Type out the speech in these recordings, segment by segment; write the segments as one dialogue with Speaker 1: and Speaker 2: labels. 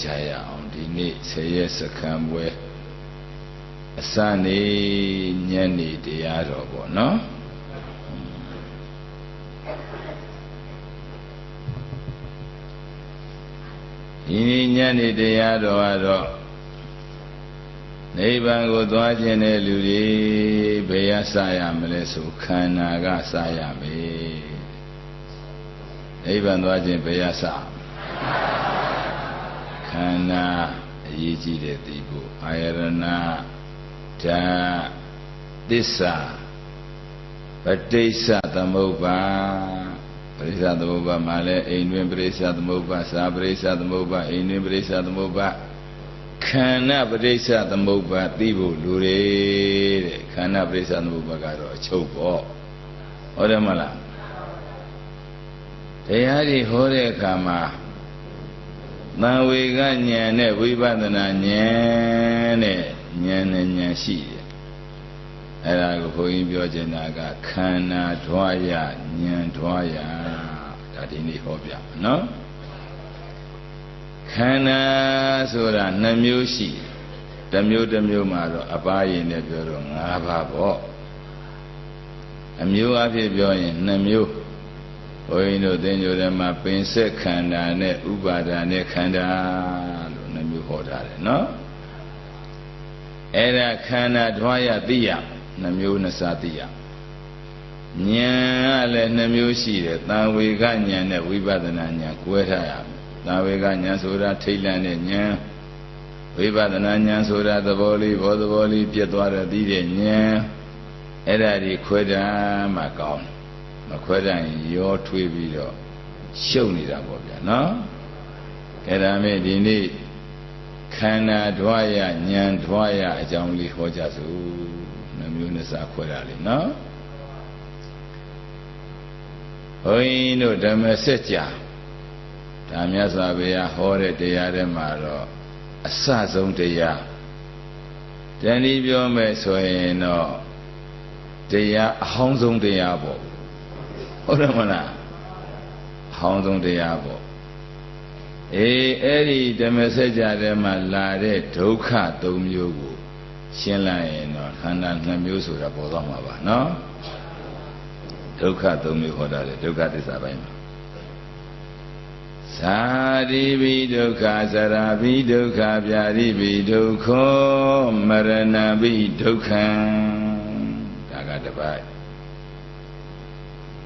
Speaker 1: Jaya on the need say yes a come where a sunny Yanni the Adobo, no? In Yanni the Ado. Neighbor go to Ajane Ludi, Beya Sayam, Lesu, Kanaga Sayami. Neighbor no Ajane Beyasa Kana Yiji de Tibu, Irona Ta Disa, Patisa the Moba, Prisa the Moba, Male, Inwin Brisa the Moba, Sabrisa the Moba, Inwin Brisa the Moba. Kana Brisa the Moba, Tibu, Lure, Kana Brisa the Moba, Chopo, Odamala. They had a hore kama. Now we got Nyane, we badana Nyane, Nyashi. And I go for him, Yojenaga, Kana, Dwaya, Nyan Dwaya, that in the Hobia, no? Kana Sura Namushi, Damu Maro, Abai in the Bureau, Ababo. A mew of your join, Namu. Oino then you them up in second and Ubada Nekanda, Namu Hodare, no? Era Kana Dwaya Dia, Namu Nasatia. Nya let Namu see it, now we got Nyan, we badananya, Quetta. Now we got Yansura, Tailan, and Yan. We badananya, Sura, the volley, Pietwara, Dide, Yan. Era Quetta, Macon. Macquetta, your Twibido. Show me that, no? Era made in it. Kana Dwaya, Nyan Dwaya, Jamli Hojasu, Namunas Aquarali, no? Oino Damasetja. Tamyasa Bea Hore de Yademaro, a Sazon de Ya. Then if you may say no, de Ya, Hongzong de Yabo. Oramana, Hongzong de Yabo. Eri the message Adema Lade, Doka Dom Yugu, Shenla, no, Hanan Namusu, Rapodama, no? Doka Dom Yuhoda, Doka de Sabina. Sadi Duka, Sarabi Duka, Biari Duko, Marana Duka, Tagadabai.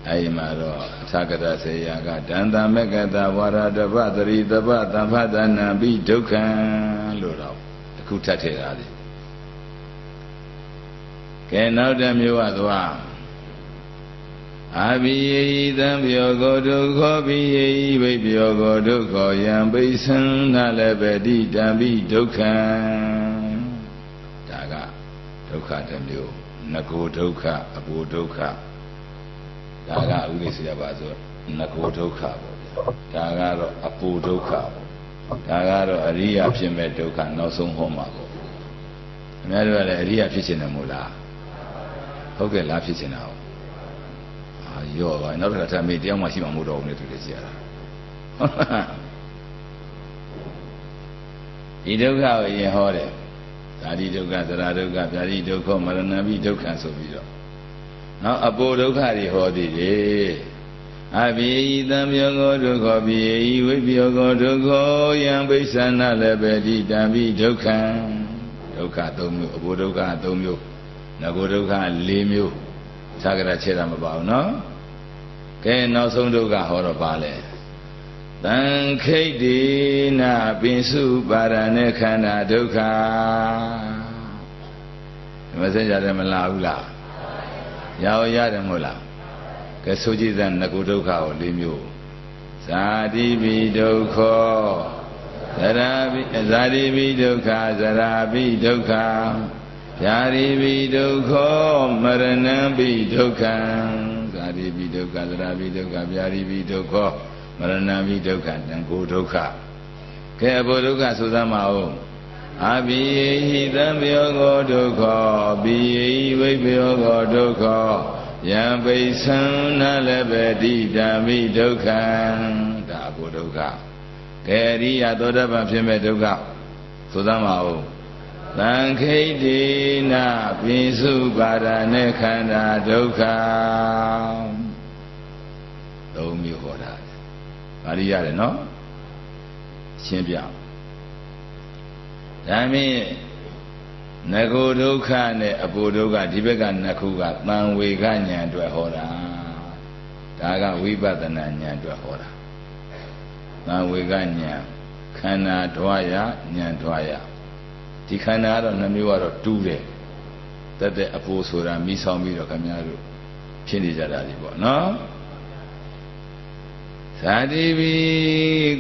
Speaker 1: Aymaro, Takada say Yaga, Danda Megada, Warada Badari, the Bata Padana Duka, Lura, Kutate Adi. Can now them you as well. Abi them yogo to copy, baby yogo to call yam basin, Nalebedi, Dambi Duka Daga, Duka Damdu, Nako Doka, Abu Doka Daga Udisiabazo, Nako Doka, Dagaro, Abu Doka, Dagaro, Aria Pime Doka, no some homago. Merely Aria Pichinamula. Okay, laugh it now. Yo, I never got a medium was even more only to this year. Idoga in Hore. Sadidoga, Zaradoga, Paridoco, Maranabi, Dokan Sovido. Now a Bodokari Hodi. I be them yogo to copy, with yogo to go, young Basana Lebedi, Dabi Dokan. Doka Domu, Bodoka Domu, Nagodoka, Limu. Sagara Cheram about, no? Can no son do ga horribale. Then Katie na binsu baranekana doka. Messenger them laula. Yao Yadamula. Kasuji than Nagudoka or Limu. Sadi Bidoko. Zadi Bidoka, Zarabi Doka. Yari Bidoko, Maranabi Doka. Zadi Bidoka, Zarabi Doka, Yari Bidoko, Maranabi Doka, and Godoka. Kabodoka Suzamao. Abi Dambiogo Doko, Bi Wibiogo Doko, Yambe San Nalebedi, Dami Doka, Dabodoka. အရိယသောတပန်ဖြစ်မဲ့ဒုက္ခဆိုသမ်းပါဦးသံခိတေနပိစုပါဒနဲ့ခန္ဓာဒုက္ခသုံးမျိုးဟောတာပါဠိရတယ်နော်ရှင်းပြဒါမင်းငကိုဒုက္ခနဲ့အပူဒုက္ခဒီဘက်ကနှစ်ခုကတန်ဝေကဉာဏ်အတွက်ဟောတာဒါကဝိပဿနာဉာဏ်အတွက်ဟောတာတန်ဝေကဉာဏ်ခန္ဓာဓဝရဉာဏ်ဓဝရဒီခန္ဓာကတော့နှမျိုးကတော့တူးတယ်တက်တဲ့အပူဆိုတာမိဆောင်ပြီးတော့ခင်ဗျားတို့ဖြစ်နေကြတာဒီပေါ့နော်ဇာတိဘီ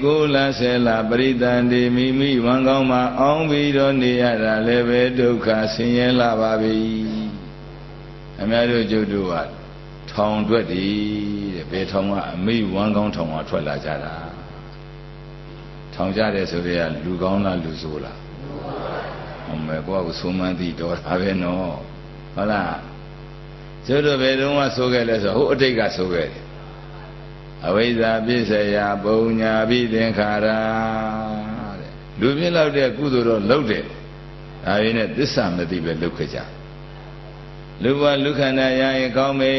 Speaker 1: ကိုလာဆဲလာပရိသန္တိမိမိဝံကောင်းမှာအောင်းပြီးတော့နေရတာလည်းပဲဒုက္ခဆင်းရဲလာပါပြီအများတို့ကျုပ်တို့ကထောင်တွက်တည်တဲ့ဘယ်ထောင်ကအမိဝံကောင်းထောင်ကထွက်လာကြတာထောင်ကြတယ်ဆိုတော့လူကောင်းလားလူဆိုးလားအမေကိုကဆိုမှန်းသိတော့တာပဲနော်ဟုတ်လားကျုပ်တို့ဘယ်တုန်းကဆိုခဲ့လဲဆိုဟိုအတိတ်ကဆိုခဲ့တယ်အဝိဇ္ဇာပိစယပုံညာပိသင်္ခါရတဲ့လူပြင်းလောက်တဲ့ကုသိုလ်တော့လုပ်တယ်ဒါရင်းနဲ့သစ္စာမသိပဲလုပ်ခဲ့ကြလူဘလူခန္ဓာရရင်ကောင်းမေ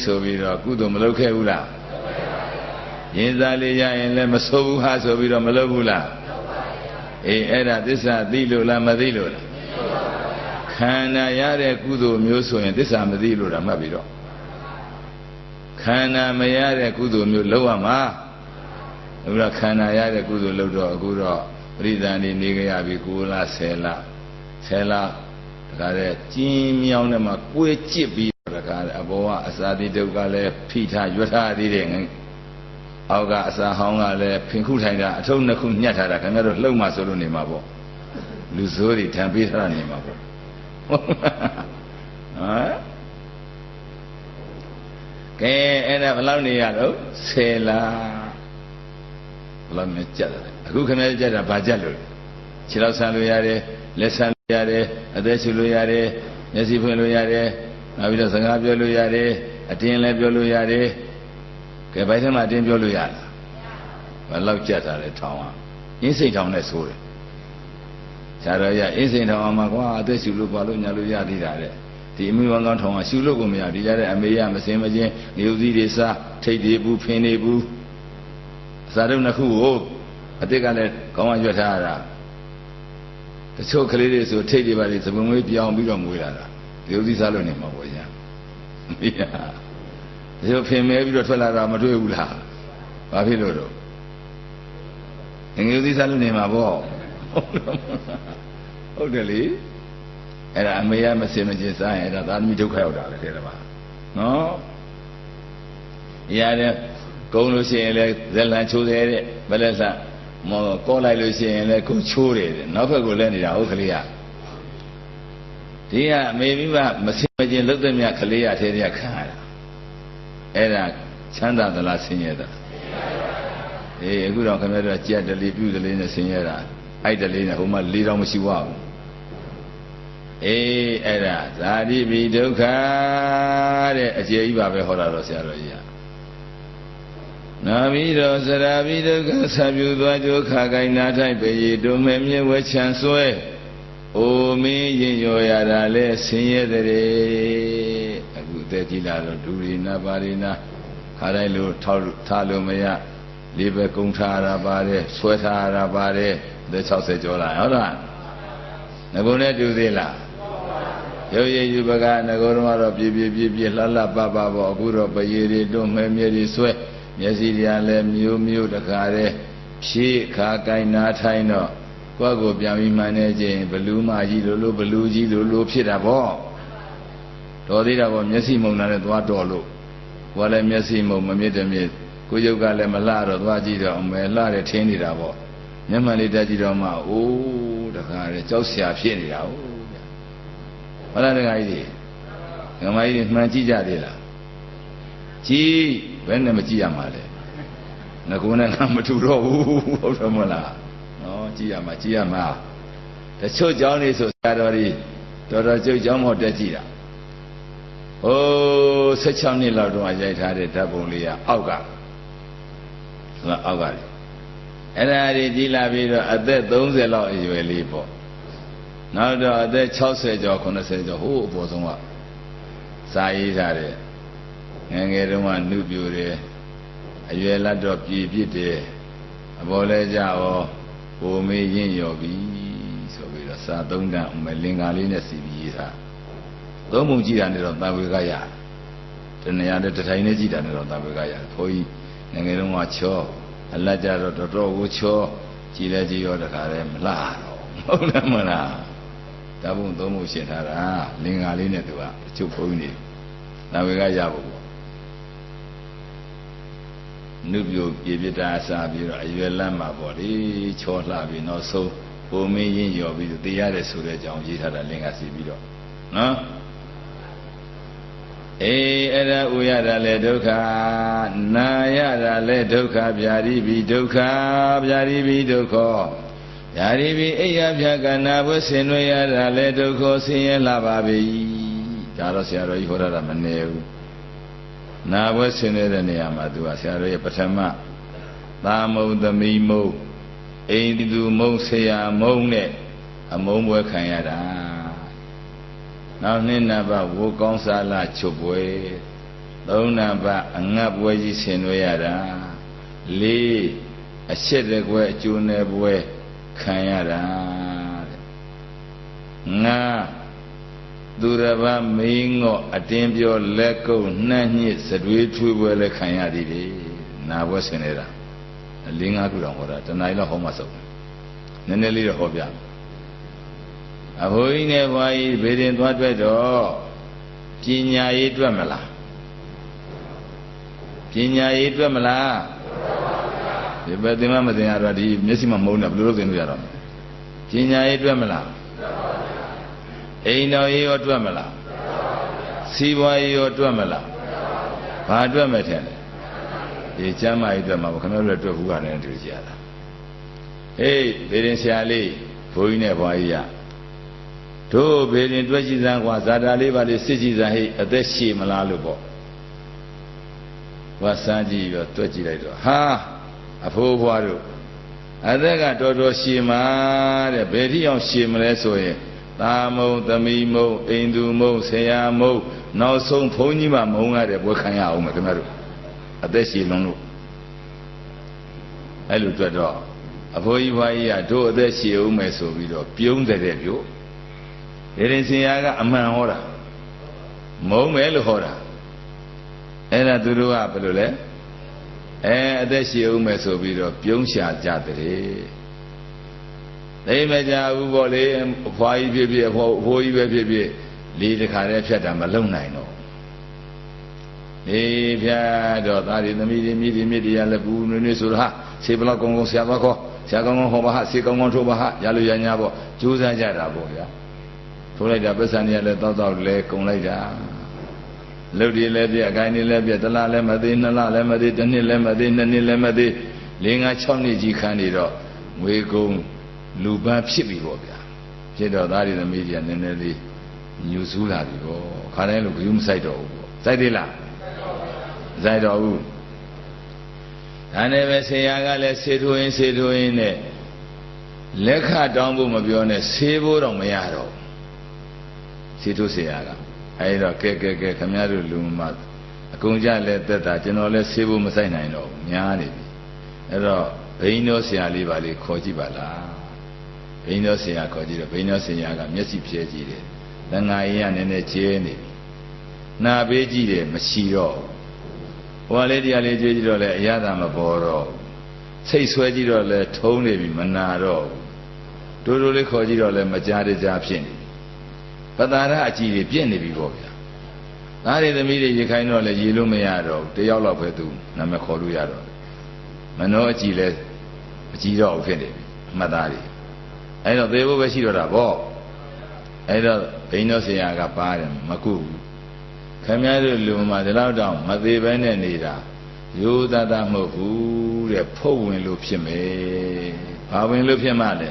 Speaker 1: ဆိုပြီးတော့ကုသိုလ်မလုပ်ခဲ့ဘူးလားရင်စားလေးရရင်လည်းမဆိုးဘူးဟာဆိုပြီးတော့မလုပ်ဘူးလားအေးအဲ့ဒါသစ္စာသိလို့လားမသိလို့လားခန္ဓာရတဲ့ကုသိုလ်မျိုးဆိုရင်သစ္စာမသိလို့တာမှတ်ပြီးတော့ခန္ဓာမရတဲ့ကုသိုလ်မျိုးလုပ်ရမှာအခုတော့ခန္ဓာရတဲ့ကုသိုလ်လုပ်တော့အခုတော့ပရိသန္တိနေကြရပြီ9လ10လ10လတခါတည်းကျင်းမြောင်းထဲမှာကိုယ်ကြစ်ပြီးတခါတည်းအဘောကအစာတိဒုက္ခလည်းဖိထားရွတ်ထားသေးတယ်အောက်ကအစာဟောင်းကလည်းဖင်ခုထိုင်တာအထုပ်နှစ်ခုညှက်ထားတာခင်ဗျားတို့လှုပ်မှဆိုလို့နေမှာပေါ့လူဆိုးတွေထံပေးထားတာနေမှာပေါ့ဟမ်ကဲအဲ့ဒါဘယ်လောက်နေရတော့10လဘယ်လောက်နဲ့ကြက်တယ်အခုခင်ဗျားကြက်တာဘာကြက်လို့ခြေလောက်ဆန်းလို့ရတယ်လက်ဆန်းလို့ရတယ်အသက်ရှူလို့ရတယ်မျက်စိဖွင့်လို့ရတယ်နောက်ပြီးတော့စကားပြောလို့ရတယ်အတင်းလည်းပြောလို့ရတယ်ကဲဘယ်ထဲမှာအတင်းပြောလို့ရလားဘယ်လောက်ကြက်တာလဲထောင်အောင်အင်းစိတ်ထောင်နဲ့ဆိုးတယ်ဆရာတော်ရအင်းစိတ်ထောင်အောင်မှာကွာအသက်ရှူလို့ပါလို့ညာလို့ရသေးတာတဲ့ဒီအမိဝံကောင်းထောင်ကရှူလို့ကိုမရဒီကြတဲ့အမေရမစင်မချင်းနေဦးသီးတွေစားထိတ်တွေဘူးဖင်းတွေဘူးအစာတုပ်နှစ်ခုကိုအတိတ်ကလည်းကောင်းအောင်ရွက်ထားရတာတချို့ကလေးတွေဆိုထိတ်တွေပါလေသပွန်မွေးပြောင်းပြီးတော့မွေးလာတာနေဦးသီးစားလို့နေမှာပေါ့ညာမိရဒီလိုဖင်မဲပြီးတော့ထွက်လာတာမတွေ့ဘူးလားဘာဖြစ်လို့တော့ငယ်ဦးသီးစားလို့နေမှာပေါ့ဟုတ်တယ်လေအဲ့ဒါအမေရမစင်မကျင်စားရင်အဲ့ဒါသာသမီဒုက္ခရောက်တာလေတဲ့မှာနော်ရတဲ့ကုန်းလို့ရှိရင်လည်းဇလန်ချိုးတယ်တဲ့ဘယ်လက်စားမောကောလိုက်လို့ရှိရင်လည်းကိုချိုးတယ်တဲ့နောက်ဘက်ကိုလည်းနေတာဟုတ်ကလေးကဒီကအမေမိဘမစင်မကျင်လုတ်တဲ့မြကလေးရထဲထဲခံရတာအဲ့ဒါချမ်းသာသလားဆင်းရဲသလားအေးအခုတော့ခင်ဗျားတို့ကြက်တလီပြုတလီနဲ့ဆင်းရဲတာအဲ့တလီနဲ့ဟိုမှာ၄တောင်မရှိပါဘူးအေးအဲ့ဒါဇာတိပိဒုက္ခတဲ့အကျေကြီးပါပဲဟောတာတော့ဆရာတော်ကြီးကနာမီတော်စရာပိဒုက္ခဆံပြူသွားကြိုးခါကိုင်းနာထိုက်ပေရီတို့မဲ့မြဲဝဲချမ်းဆွဲအိုမင်းရင်ရော်ရတာလဲဆင်းရဲတဲ့အခုအသက်ကြီးလာတော့ဒူရီနာပါရီနာခါတိုင်းလို့ထားလို့မရလေးပဲကုန်းထားရတာပါတယ်ဆွဲထားရတာပါတယ်အသက်60ကျော်လာဟုတ်လားငကုံနဲ့တူသေးလားရုပ်ရည်ယူပကငကုံတော့ပြပြလှလှပပပေါ့အခုတော့ပရေတွေတွန်းမဲမြဲတွေဆွဲမျက်စိတွေကလည်းမျိုးတခါတည်းဖြည့်ခါကိုင်းနာထိုင်းတော့ကိုယ့်ကိုပြန်ပြီးမှန်းနေခြင်းဘလူးမကြီးလို့ဘလူးကြီးလို့ဖြစ်တာပေါ့တော်သေးတာပေါ့မျက်စိမုံတာနဲ့သွားတော်လို့ကိုယ်လည်းမျက်စိမုံမမြင့်တမြင့်ကိုရုပ်ကလည်းမလှတော့သွားကြည့်တော့အမယ်လှတယ်ထင်းနေတာပေါ့မျက်မှန်လေးတက်ကြည့်တော့မှအိုးတခါတည်းကြောက်စရာဖြစ်နေတာဟုတ်လားတခါကြီးငမကြီးမှန်ကြည့်ကြသေးလားကြည့်ဘယ်နဲ့မကြည့်ရမှာလဲငကုန်းနဲ့ငါမထူတော့ဘူးဟုတ်တယ်မလားနော်ကြည့်ရမှာတချို့เจ้าနေဆိုဆရာတော်ကြီးတော်ကျုပ်เจ้าမောတက်ကြည့်တာဟိုး16နှစ်လောက်တော့ရိုက်ထားတဲ့ဓာတ်ပုံလေးကအောက်ကလေ အဲ့ဒါတွေကြီးလာပြီးတော့အသက်30လောက်အရွယ်လေးပေါ့နောက်တော့အသက်60ကျော်80ကျော်ဟိုးအပေါ်ဆုံးကစာရေးထားတဲ့ငယ်ငယ်တုန်းကနှုတ်ပြိုတယ်အရွယ်လတ်တော့ပြည်ပြစ်တယ်အပေါ်လဲကြရောဟိုမေးရင့်ရော်ပြီဆိုပြီးတော့စာသုံးတန်းအမလင်္ကာလေးနဲ့စီပြီးရေးထားသုံးပုံကြည့်တာနဲ့တော့တာဝေကရတဏှာနဲ့တထိုင်နဲ့ကြည့်တာနဲ့တော့တာဝေကရဘုန်းကြီးငယ်ငယ်တုန်းကချောအလတ်ကြတော့တော်တော်ကိုချောကြည်လဲကြည်ရောတခါတည်းမလှတော့ဟုတ်တယ်မလားဓာတ်ပုံသုံးပုံရှင်းထားတာလင်္ကာလေးနဲ့သူကအချုပ်ဖုံးနေတာဝေကရဖို့ပေါ့နှုတ်ပြိုပြေပြတာအစားပြီးတော့အရွယ်လမ်းမှာပေါ့လေချောလှပြီးနောက်ဆုံးပုံမင်းရင်းရော်ပြီးတရားတယ်ဆိုတဲ့အကြောင်းရေးထားတာလင်္ကာစီပြီးတော့နော်အဲ့ဒါဥရတာလဲဒုက္ခနာရတာလဲဒုက္ခဗျာတိဘိဒုက္ခဗျာတိဘိဒုက္ခဗျာတိဘိအိယဖြကနာဘုဆင်နွေရတာလဲဒုက္ခဆင်းရဲလာပါပြီဒါတော့ဆရာတော်ကြီးဟောတာမနေဘူးနာဘုဆင်နေတဲ့နေရာမှာသူကဆရာတော်ရဲ့ပထမသာမုံသမီးမုံအိမ်သူမုံဆရာမုံနဲ့အမုံပွဲခံရတာနောက်နှစ်နံပါတ်ဝိုးကောင်းစားလာချုပ်ပွဲသုံးနံပါတ်အငတ်ပွဲကြီးဆင်နွှဲရတာလေးအရှက်တကွယ်အကျိုးနယ်ပွဲခံရတာငါသူရပါမင်းငော့အတင်းပြောလက်ကုပ်နှမ်းညစ်စတွေးထွေးပွဲလည်းခံရသည်လေနာပွဲဆင်နေတာ၄-၅ခုတောင်ဟောတာတနားရီလောက်ဟောမှဆုံးနည်းနည်းလေးတော့ဟောပြအဘိုးကြီးနဲ့ဘွားကြီးဘေးရင်သွားတွေ့တော့ပညာရေးတွေ့မလားပညာရေးတွေ့မလားဒီဘယ်သင်မှမသင်ရတော့ဒီမျက်စိမှမုန်းတယ်ဘယ်လိုလုပ်သင်လို့ရတော့ပညာရေးတွေ့မလားအိမ်တော်ရေးရောတွေ့မလားစီးပွားရေးရောတွေ့မလားဘာတွေ့မဲ့ထင်လဲဒီကျမ်းမာရေးတွေ့မှာပေါ့ခင်ဗျားတို့တွေ့ဘူးကနေတူကြရတာဟေးဘေးရင်ဆရာလေးဘိုးကြီးနဲ့ဘွားကြီးရတို့ဘေးရင်တွက်ကြည့်စမ်းကွာဇာတာလေးပါလေးစစ်ကြည့်စမ်းဟေးအသက်ရှည်မလားလို့ပေါ့ဝါစမ်းကြည့်ပြီးတော့တွက်ကြည့်လိုက်တော့ဟာအဖိုးဘွားတို့အသက်ကတော်တော်ရှည်မှာတဲ့ဘယ်ထိအောင်ရှည်မလဲဆိုရင်သာမုံသမီးမုံအိမ်သူမုံဆရာမုံနောက်ဆုံးဘုန်းကြီးမှမုံရတဲ့ဘွယ်ခံရအောင်မယ်ခင်ဗျားတို့အသက်ရှည်လုံးလို့အဲ့လိုတွက်တော့အဖိုးကြီးဘွားကြီးကတို့အသက်ရှည်အောင်မယ်ဆိုပြီးတော့ပြုံးတဲ့ပြို့ဒီရင်ဆရာကအမှန်ဟောတာမုံမယ်လို့ဟောတာအဲ့ဒါသူတို့ကဘယ်လိုလဲအသက်ရှည်အောင်မယ်ဆိုပြီးတော့ပြုံးရှာကြတဲ့သိမကြဘူးပေါ့လေအဖွားကြီးဖြစ်ဖြစ်အဖိုးကြီးပဲဖြစ်ဖြစ်လေးတစ်ခါတည်းဖြတ်တာမလုံနိုင်တော့လေးဖြတ်တော့သားတွေသမီးတွေမိတွေမြစ်တွေရလည်းဘူးနွေးနွေးဆိုတော့ဟာဆေးဘလောက်ကောင်းကောင်းဆရာသွားခေါ်ဆရာကောင်းကောင်းဟောပါဟာဆေးကောင်းကောင်းထိုးပါဟာရလို့ရညာပေါ့ကြိုးစားကြတာပေါ့ဗျာထိုးလိုက်တာပစ္ဆန်တွေလည်းတောက်လဲကုံလိုက်တာလုတ်တွေလည်းပြအကိုင်းတွေလည်းပြတစ်လလည်းမသေးနှစ်လလည်းမသေးတစ်နှစ်လည်းမသေးနှစ်နှစ်လည်းမသေး၄-၅-၆နှစ်ကြီးခန်းနေတော့ငွေကုန်လူပန်းဖြစ်ပြီပေါ့ဗျာဖြစ်တော့သားတွေသမီးတွေကနည်းနည်းလေးညူစူးလာပြီပေါ့ခါတိုင်းလို့ဘူးမဆိုင်တော့ဘူးပေါ့စိုက်သေးလားမဆိုင်တော့ဘူးဒါနဲ့ပဲဆရာကလည်းဆေးထိုးရင်းနဲ့လက်ခတောင်းဖို့မပြောနဲ့ဆေးဖို့တော့မရတော့ဆေးထိုးဆရာကအဲဒီတော့ကဲခင်ဗျားတို့လူမအကုန်ကြလဲတက်တာကျွန်တော်လဲဆေးဖို့မဆိုင်နိုင်တော့ဘူးများနေပြီအဲ့တော့ဘိန်းတော်ဆရာလေးပါလေခေါ်ကြည့်ပါလားဘိန်းတော်ဆရာခေါ်ကြည့်တော့ဘိန်းတော်ဆရာကမျက်စိဖြဲကြည့်တယ်တန်ဃာကြီးကနည်းနည်းကျဲနေပြီနာပေးကြည့်တယ်မရှိတော့ဟိုကလေးတရားလေးကြွေးကြည့်တော့လဲအရသာမပေါ်တော့စိတ်ဆွဲကြည့်တော့လဲထုံးနေပြီမနာတော့တိုးတိုးလေးခေါ်ကြည့်တော့လဲမကြားတကြားဖြစ်နေပြီပတာရအကြည့်တွေပြင့်နေပြီပေါ့ဗျာသားတွေသမီးတွေရေခိုင်းတော့လဲရေလို့မရတော့တယောက်တော့ပဲသူနာမည်ခေါ်လို့ရတော့မနှောအကြည့်လဲအကြည့်တော့ဖြစ်နေပြီအမှတ်သားတွေအဲ့တော့သေဖို့ပဲရှိတော့တာပေါ့အဲ့တော့ဘိန်းတော်ဆရာကပါတယ်မကုဘူးခင်ဗျားတို့လူမှာဒီလောက်တောင်မသေးဘဲနဲ့နေတာရိုးသားသားမဟုတ်ဘူးတဲ့ဖုတ်ဝင်လို့ဖြစ်မယ်ဘာဝင်လို့ဖြစ်မှလဲ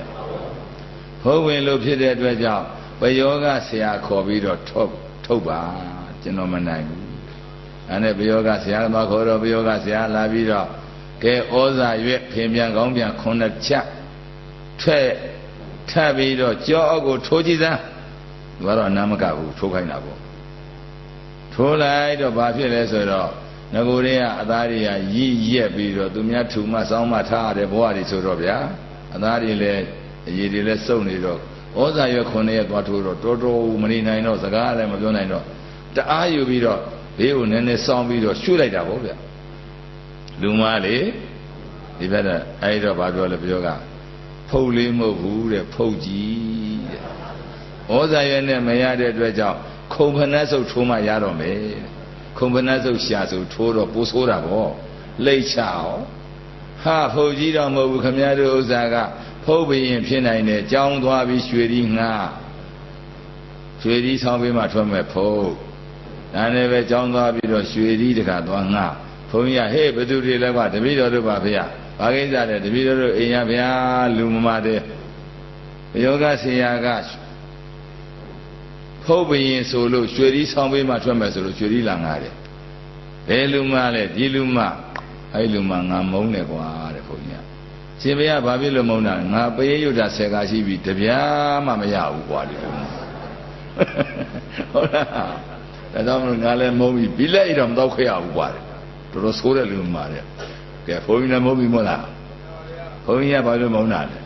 Speaker 1: ဖုတ်ဝင်လို့ဖြစ်တဲ့အတွက်ကြောင့်ပယောဂဆရာခေါ်ပြီးတော့ထုတ်ပါကျွန်တော်မနိုင်ဘူးအဲ့နဲ့ပယောဂဆရာကခေါ်တော့ပယောဂဆရာလာပြီးတော့က给我在月偏边港边空的钱，特别的骄傲过出去噻，我到那么干部出开那个，出来的把片来说了，那个人啊，大的呀，也比着对面出嘛上嘛差的不话的说着别，大的嘞，也的嘞送的着，我在月空的也多出着，多我们的那种自家的么多那种，这还有比着，比如那上比着修来的不别，路马嘞，你别的挨着把着了不要干。剖里没糊的剖鸡的，我在原来没压的这叫空盆那时候出嘛压到没，空盆那时候下手出了不错的不，累巧，哈剖鸡到没糊，看面都啥个剖不赢偏来的，江多比雪地啊，雪地上边嘛专门剖，但那边江多比着雪地这个多啊，剖呀嘿不都的来话，这边都把呀。ဘာကိစ္စလဲတပည့်တော်တို့အိမ်ရဗျာလူမမတဲ့ယောဂဆရာကဖုတ်ပရင်ဆိုလို့ရွှေရီဆောင်ပေးမှထွက်မယ်ဆိုလို့ရွှေရီလာငါတယ်ဘယ်လူမလဲဒီလူမအဲ့လူမငါမုန်းတယ်ကွာတဲ့ဘုန်းကြီးကရှင်ဘုရားဘာဖြစ်လို့မုန်းတာငါပရိယုဒ္ဓဆယ်ကားရှိပြီတပြားမှမရဘူးကွာဒီလိုဟုတ်လားဒါကြောင့်မလို့ငါလည်းမုန်းပြီပြီးလိုက်တော့မတော့ခွဲရဘူးကွာတော်တော်ဆိုးတဲ့လူမတဲ့ကဲဘုန်းကြီးလည်းမဟုတ်ပြီမို့လားဘုန်းကြီးကဘာလို့မုန်းတာလဲ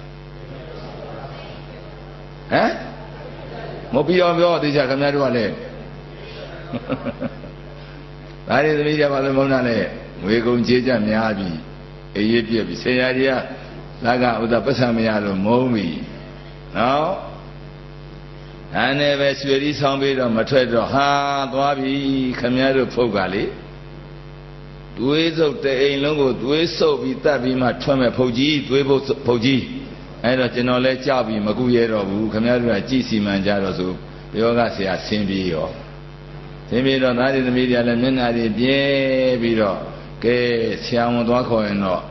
Speaker 1: ဟမ်မပြီးအောင်ပြောသိချာခင်ဗျားတို့ကလည်းဒါတွေသမီးတွေဘာလို့မုန်းတာလဲငွေကုန်ကြေးကြများပြီအေးရပြက်ပြီဆရာကြီးကလကဥဒ္ဒပတ်စံမရလို့မုန်းပြီနော်အဲ့နဲ့ပဲရွှေရီဆောင်ပြီးတော့မထွက်တော့ဟာသွားပြီခင်ဗျားတို့ဖုတ်ကလေသွေးစုပ်တဲ့အိမ်လုံးကိုသွေးဆုပ်ပြီးတတ်ပြီးမှထွက်မဲ့ဖုတ်ကြီးသွေးဖုတ်ကြီးအဲ့တော့ကျွန်တော်လဲကြောက်ပြီးမကူရဲတော့ဘူးခင်ဗျားတို့ကကြည်စီမံကြတော့ဆိုယောဂဆရာဆင်းပြီးရောဆင်းပြီးတော့သားတွေသမီးတွေလည်းမျက်နှာတွေပြဲပြီးတော့ကဲဆရာဝန်သွားခေါ်ရင်တော့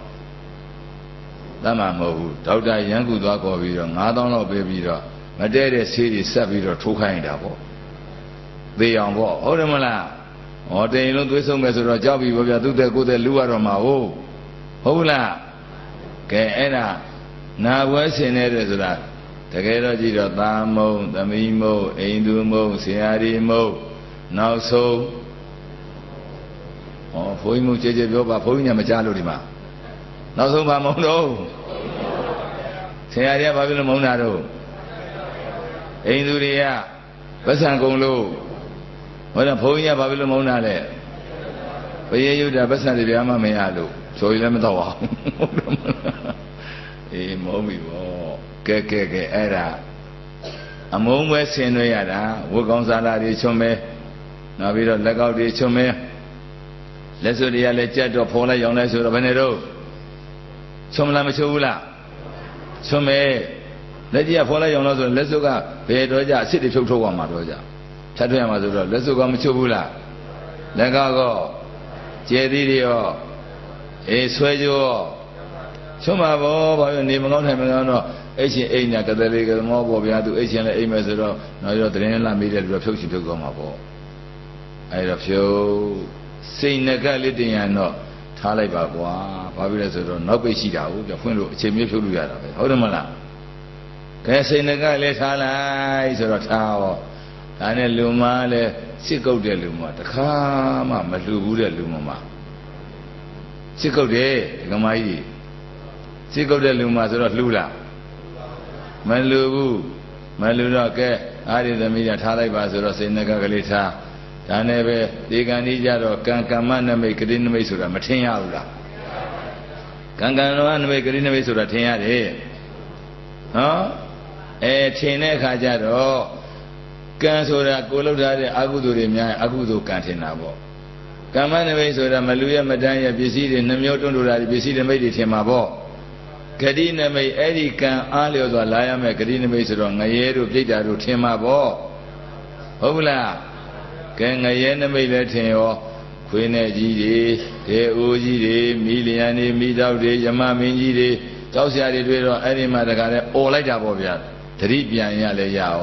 Speaker 1: တတ်မှာမဟုတ်ဘူးဒေါက်တာရန်ကူသွားခေါ်ပြီးတော့9000လောက်ပေးပြီးတော့မတဲတဲ့ဆေးတွေဆက်ပြီးတော့ထိုးခိုင်းတာပေါ့သေအောင်ပေါ့ဟုတ်တယ်မလားဟောတိန်လုံးသွေးဆုံးမယ်ဆိုတော့ကြောက်ပြီဗောဗျာသူတဲ့ကိုယ်တဲ့လူရတော့မှာဟုတ်လားကဲအဲ့ဒါနာပွဲဆင်နေတဲ့ဆိုတာတကယ်တော့ကြည့်တော့သာမုံသမီးမုံအိမ်သူမုံဆရာဒီမုံနောက်ဆုံးဟောဘုန်းကြီးမုံကြဲကြဲပြောပါဘုန်းကြီးညမကြားလို့ဒီမှာနောက်ဆုံးဘာမုံတော့ဆရာတွေကဘာဖြစ်လို့မုံတာတော့အိမ်သူတွေကပတ်စံကုန်လို့ဟောတော့ဘုန်းကြီးကဘာဖြစ်လို့မုန်းတာလဲဘယေယုဒ္ဓပတ်စံတွေပြားမှမရလို့ဆိုရင်လည်းမတော့ပါဘူးအေးမုန်းပြီဗောကဲအဲ့ဒါအမုန်းပဲဆင်နွှဲရတာဝတ်ကောင်းစားလာတွေချွန်မဲနောက်ပြီးတော့လက်ကောက်တွေချွန်မဲလက်စွပ်တွေကလည်းကြက်တော့ဖော်လိုက်ရောင်းလိုက်ဆိုတော့ဘယ်နဲ့တော့ချွန်မလားမချွတ်ဘူးလားချွန်မဲလက်ကြီးကဖော်လိုက်ရောင်းလို့ဆိုလက်စွပ်ကဘယ်တော့ကြအစ်စ်တွေဖြုတ်ထုတ်သွားမှာတော့ကြဖြတ်ထွက်ရမှာဆိုတော့လက်စွပ်ကမချွတ်ဘူးလားလက်ကောက်ကျဲသီးတွေရောအေးဆွဲကြရောချွတ်မှာပေါ့ဘာလို့နေမကောင်းထိုင်မကောင်းတော့အိတ်ရှင်အိတ်ညာကတလေးကမောပေါ့ဗျာသူအိတ်ရှင်လည်းအိတ်မယ်ဆိုတော့နောက်တော့တရင်လာမေးတယ်လူတော့ဖြုတ်ရှင်ဖြုတ်သွားမှာပေါ့အဲ့တော့ဖြုတ်စိတ်ငကလေးတင်ရတော့ထားလိုက်ပါကွာဘာဖြစ်လဲဆိုတော့နောက်ပိတ်ရှိတာဟုတ်ပြဖွင့်လို့အချိန်မျိုးဖြုတ်လို့ရတာပဲဟုတ်တယ်မလားကဲစိတ်ငကလေးထားလိုက်ဆိုတော့ထားဟောဒါနဲ့လူမလည်းစစ်ကုတ်တဲ့လူမတခါမှမလှူဘူးတဲ့လူမစစ်ကုတ်တယ်ဒကမကြီးစစ်ကုတ်တဲ့လူမဆိုတော့လှူလားမလှူဘူးမလှူတော့ကဲအားရသမီးကထားလိုက်ပါဆိုတော့စိတ်ငကကလေးထားဒါနဲ့ပဲဒီကံကြီးကြတော့ကံကမ္မနမိတ်ဂတိနမိတ်ဆိုတာမထင်ရဘူးလားကံကံတော်နမိတ်ဂတိနမိတ်ဆိုတာထင်ရတယ်ဟောထင်တဲ့အခါကျတော့ကံဆိုတာကိုလှုပ်ထားတဲ့အကုသိုလ်တွေများအကုသိုလ်ကံထင်တာပေါ့ကမ္မနမိတ်ဆိုတာမလူရမတန်းရပစ္စည်းတွေနှမျိုးတွန်းလို့တာပစ္စည်းနမိတ်တွေထင်မှာပေါ့ဂတိနမိတ်အဲ့ဒီကံအားလျော်စွာလာရမယ်ဂတိနမိတ်ဆိုတော့ငရဲတို့ပြိတ္တာတို့ထင်မှာပေါ့ဟုတ်လားကဲငရဲနမိတ်လည်းထင်ရောခွေးနဲ့ကြီးတွေဒေအိုးကြီးတွေမိလျံတွေမိတောက်တွေယမမင်းကြီးတွေကြောက်စရာတွေတွေ့တော့အဲ့ဒီမှာတခါလဲអော်လိုက်တာပေါ့ဗျာတတိပြန်ရလဲရရော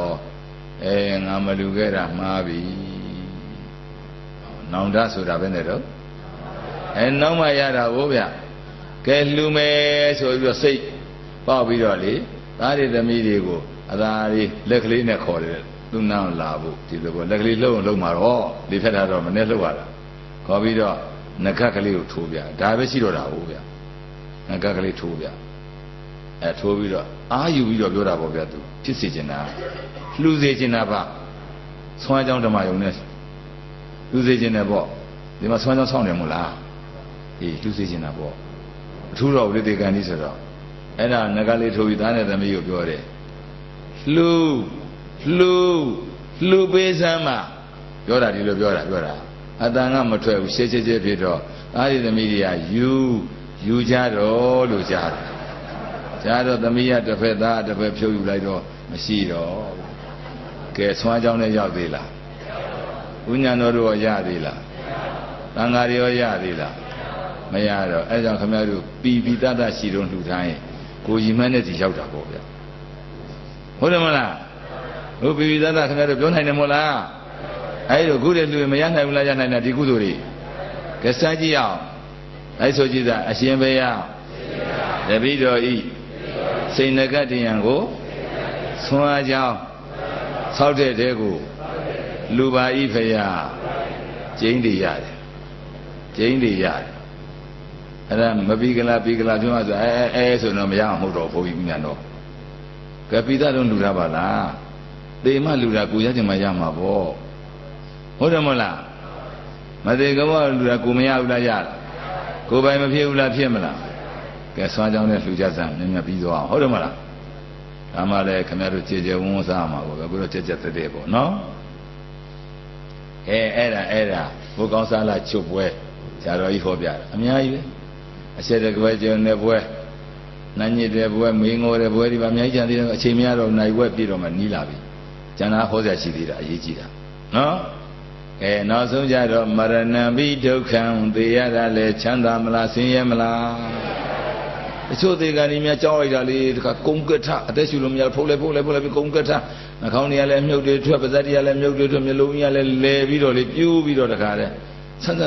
Speaker 1: ငါမလူခဲ့တာမှားပြီနောင်တဆိုတာပဲနဲ့တော့နောက်မှရတာဟုတ်ဗျ ကဲလှမယ်ဆိုပြီးတော့စိတ်ပေါက်ပြီးတော့လေသားတွေသမီးတွေကိုအသာလေးလက်ကလေးနဲ့ခေါ်တယ်သူ့နားလာဖို့ဒီလိုပေါ့လက်ကလေးလှုပ်အောင်လှုပ်မှာတော့လေဖြတ်တာတော့မနဲ့လှုပ်ရတာခေါ်ပြီးတော့ငကကလေးကိုထိုးပြဒါပဲရှိတော့တာဟုတ်ဗျငကကလေးထိုးပြထိုးပြီးတော့အာယူပြီးတော့ပြောတာပေါ့ဗျသူဖြစ်စေချင်တာလှူစေချင်တာပါဆွမ်းကြောင်းဓမ္မယုံနဲ့လှူစေချင်တယ်ပေါ့ဒီမှာဆွမ်းကြောင်းဆောင်းတယ်မို့လားအေးလှူစေချင်တာပေါ့အထူးတော်ဝိသေကံကြီးဆိုတော့အဲ့ဒါငကလေးထိုးပြီးသားနဲ့သမီးကိုပြောတယ်လှူပေးစမ်းမှာပြောတာဒီလိုပြောတာအတန်ကမထွက်ဘူးရှဲဖြစ်တော့သားရသမီးတွေကယူကြတော့လို့ကြားတော့သမီးကတစ်ဖက်သားတစ်ဖက်ဖြုတ်ယူလိုက်တော့မရှိတော့ကဲဆွမ်းကြောင်းနဲ့ရောက်သေးလားဥညာတော်တို့ရောရသေးလားသံဃာတွေရောရသေးလားမရတော့အဲကြောင့်ခမရတို့ပီတတ်ရှိတော့လှူထားရင်ကိုကြီးမှန်းနဲ့စီရောက်တာပေါ့ဗျဟုတ်တယ်မလားဟုတ်ပီတတ်ခမရတို့ပြောနိုင်တယ်မို့လားအဲ့လိုခုတည်းလူမရနိုင်ဘူးလားရနိုင်တာဒီကုသိုလ်တွေကစမ်းကြည့်အောင်အဲ့ဆိုကြည့်တာအရှင်ဘုရားတပည့်တော်ဤစိန်နဂတ်တယံကိုဆွမ်းအားကြောင်းဆောက်တဲ့တဲကိုလူပါဤဖရာကျင်းတွေရတယ်အဲ့ဒါမပီကလာပြောမှဆိုဆိုတော့မရအောင်မဟုတ်တော့ဘုန်းကြီးမြန်တော့ကပိသတော့လူတာပါလားသေမလူတာကိုရချင်မှရမှာပေါ့ဟုတ်တယ်မလားမသေးကဘောလူတာကိုမရဘူးလားရကိုပိုင်မဖြစ်ဘူးလားဖြစ်မလားကဲဆွမ်းကြောင်းနဲ့လှူကြစမ်းမြင်ပြီးသွားအောင်ဟုတ်တယ်မလားဒါမှလည်းခင်ဗျားတို့ကြည်ဝန်းစားမှာပေါ့ဗျာကိုတော့ကြက်တဲ့ပေါ့နော်အဲ့ဒါဘုကောင်းစားလာချုပ်ပွဲဆရာတော်ကြီးဟောပြတာအများကြီးပဲအဆက်တကွယ်ကျုံတဲ့ပွဲနန်းညစ်တဲ့ပွဲမင်းငိုတဲ့ပွဲဒီပါအများကြီးကြံသေးတယ်အချိန်မရတော့နိုင်ဝက်ပြည့်တော့မှနီးလာပြီကျန်တာဟောစရာရှိသေးတာအရေးကြီးတာနော်နောက်ဆုံးကြတော့မရဏံဘိဒုက္ခံသေရတာလဲချမ်းသာမလားဆင်းရဲမလားတချို့သေကံကြီးများကြောက်လိုက်တာလေတခါကုံကထအသက်ရှူလို့မရဖုတ်လဲပြီးကုံကထနှာခေါင်းတွေကလည်းမြုပ်တွေထွက်ပါးစပ်တွေကလည်းမြုပ်တွေထွက်မျိုးလုံးကြီးကလည်းလဲပြီးတော့လေပြူးပြီးတော့တခါလဲဆန်း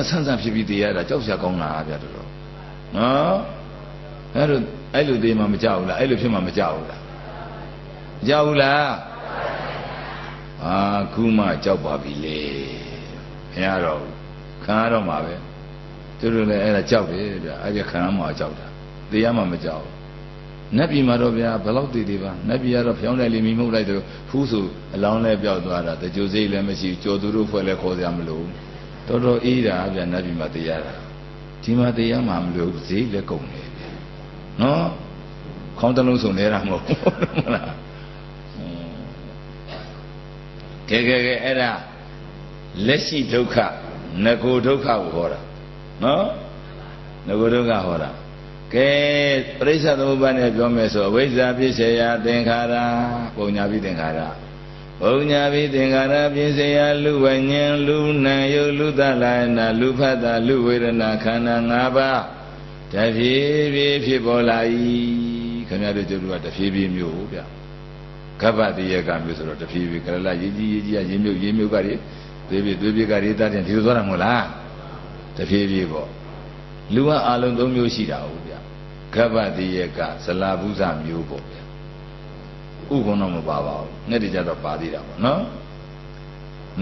Speaker 1: ဖြစ်ပြီးသေရတာကြောက်စရာကောင်းလားဗျာတော်နော်အဲ့လိုသေမှမကြောက်ဘူးလားအဲ့လိုဖြစ်မှမကြောက်ဘူးလားကြောက်ဘူးလားခုမှကြောက်ပါပြီလေမရတော့ဘူးခံရတော့မှာပဲသူတို့လည်းအဲ့ဒါကြောက်တယ်ဗျအဲ့ဒီခံရမှာကြောက်တာသေရမှာမကြောက်နတ်ပြည်မှာတော့ဗျာဘယ်လောက်သေးပါနတ်ပြည်ကတော့ဖျောင်းတယ်လီမီမှုတ်လိုက်တယ်ဖူးဆိုအလောင်းလဲပြောက်သွားတာတကြိုစိတ်လည်းမရှိကြော်သူတို့ဖွဲ့လဲခေါ်စရာမလိုတော်တော်အေးတာဗျာနတ်ပြည်မှာသေရတာဒီမှာသေရမှာမလိုဈေးလည်းကုန်တယ်ဗျာနော်ခေါင်းတလုံးစုံနေတာမဟုတ်ဘူးလားကဲအဲ့ဒါလက်ရှိဒုက္ခငကိုဒုက္ခကိုဟောတာနော်ငကိုဒုက္ခဟောတာကဲပရိစ္ဆေသမုပ္ပါဒ်နဲ့ပြောမယ်ဆိုအဝိဇ္ဇာဖြစ်เสียသင်္ခါရပုံညာပြီးသင်္ခါရပုံညာပြီးသင်္ခါရဖြစ်เสียလူဝဉ္ဉံလူနာယုလူသလနာလူဖတ်တာလူဝေဒနာခန္ဓာ၅ပါးတဖြည်းဖြည်းဖြစ်ပေါ်လာ၏ခင်ဗျားတို့ကျတို့ကတဖြည်းဖြည်းမျိုးဗျကပ္ပတိယကမျိုးဆိုတော့တဖြည်းဖြည်းကရလရေးကြီးရေမြုပ်ကတွေသွေးပြကတွေတတ်တယ်ဒီလိုသွားတာမဟုတ်လားတဖြည်းဖြည်းပေါ့လူကအလုံး၃မျိုးရှိတာဟုတ်ဗျကပ္ပတိယကဇလာဘုဇမျိုးပေါ့ဗျဥက္ကုံတော့မပါပါဘူးငှက်တွေကြတော့ပါသေးတာပေါ့နော်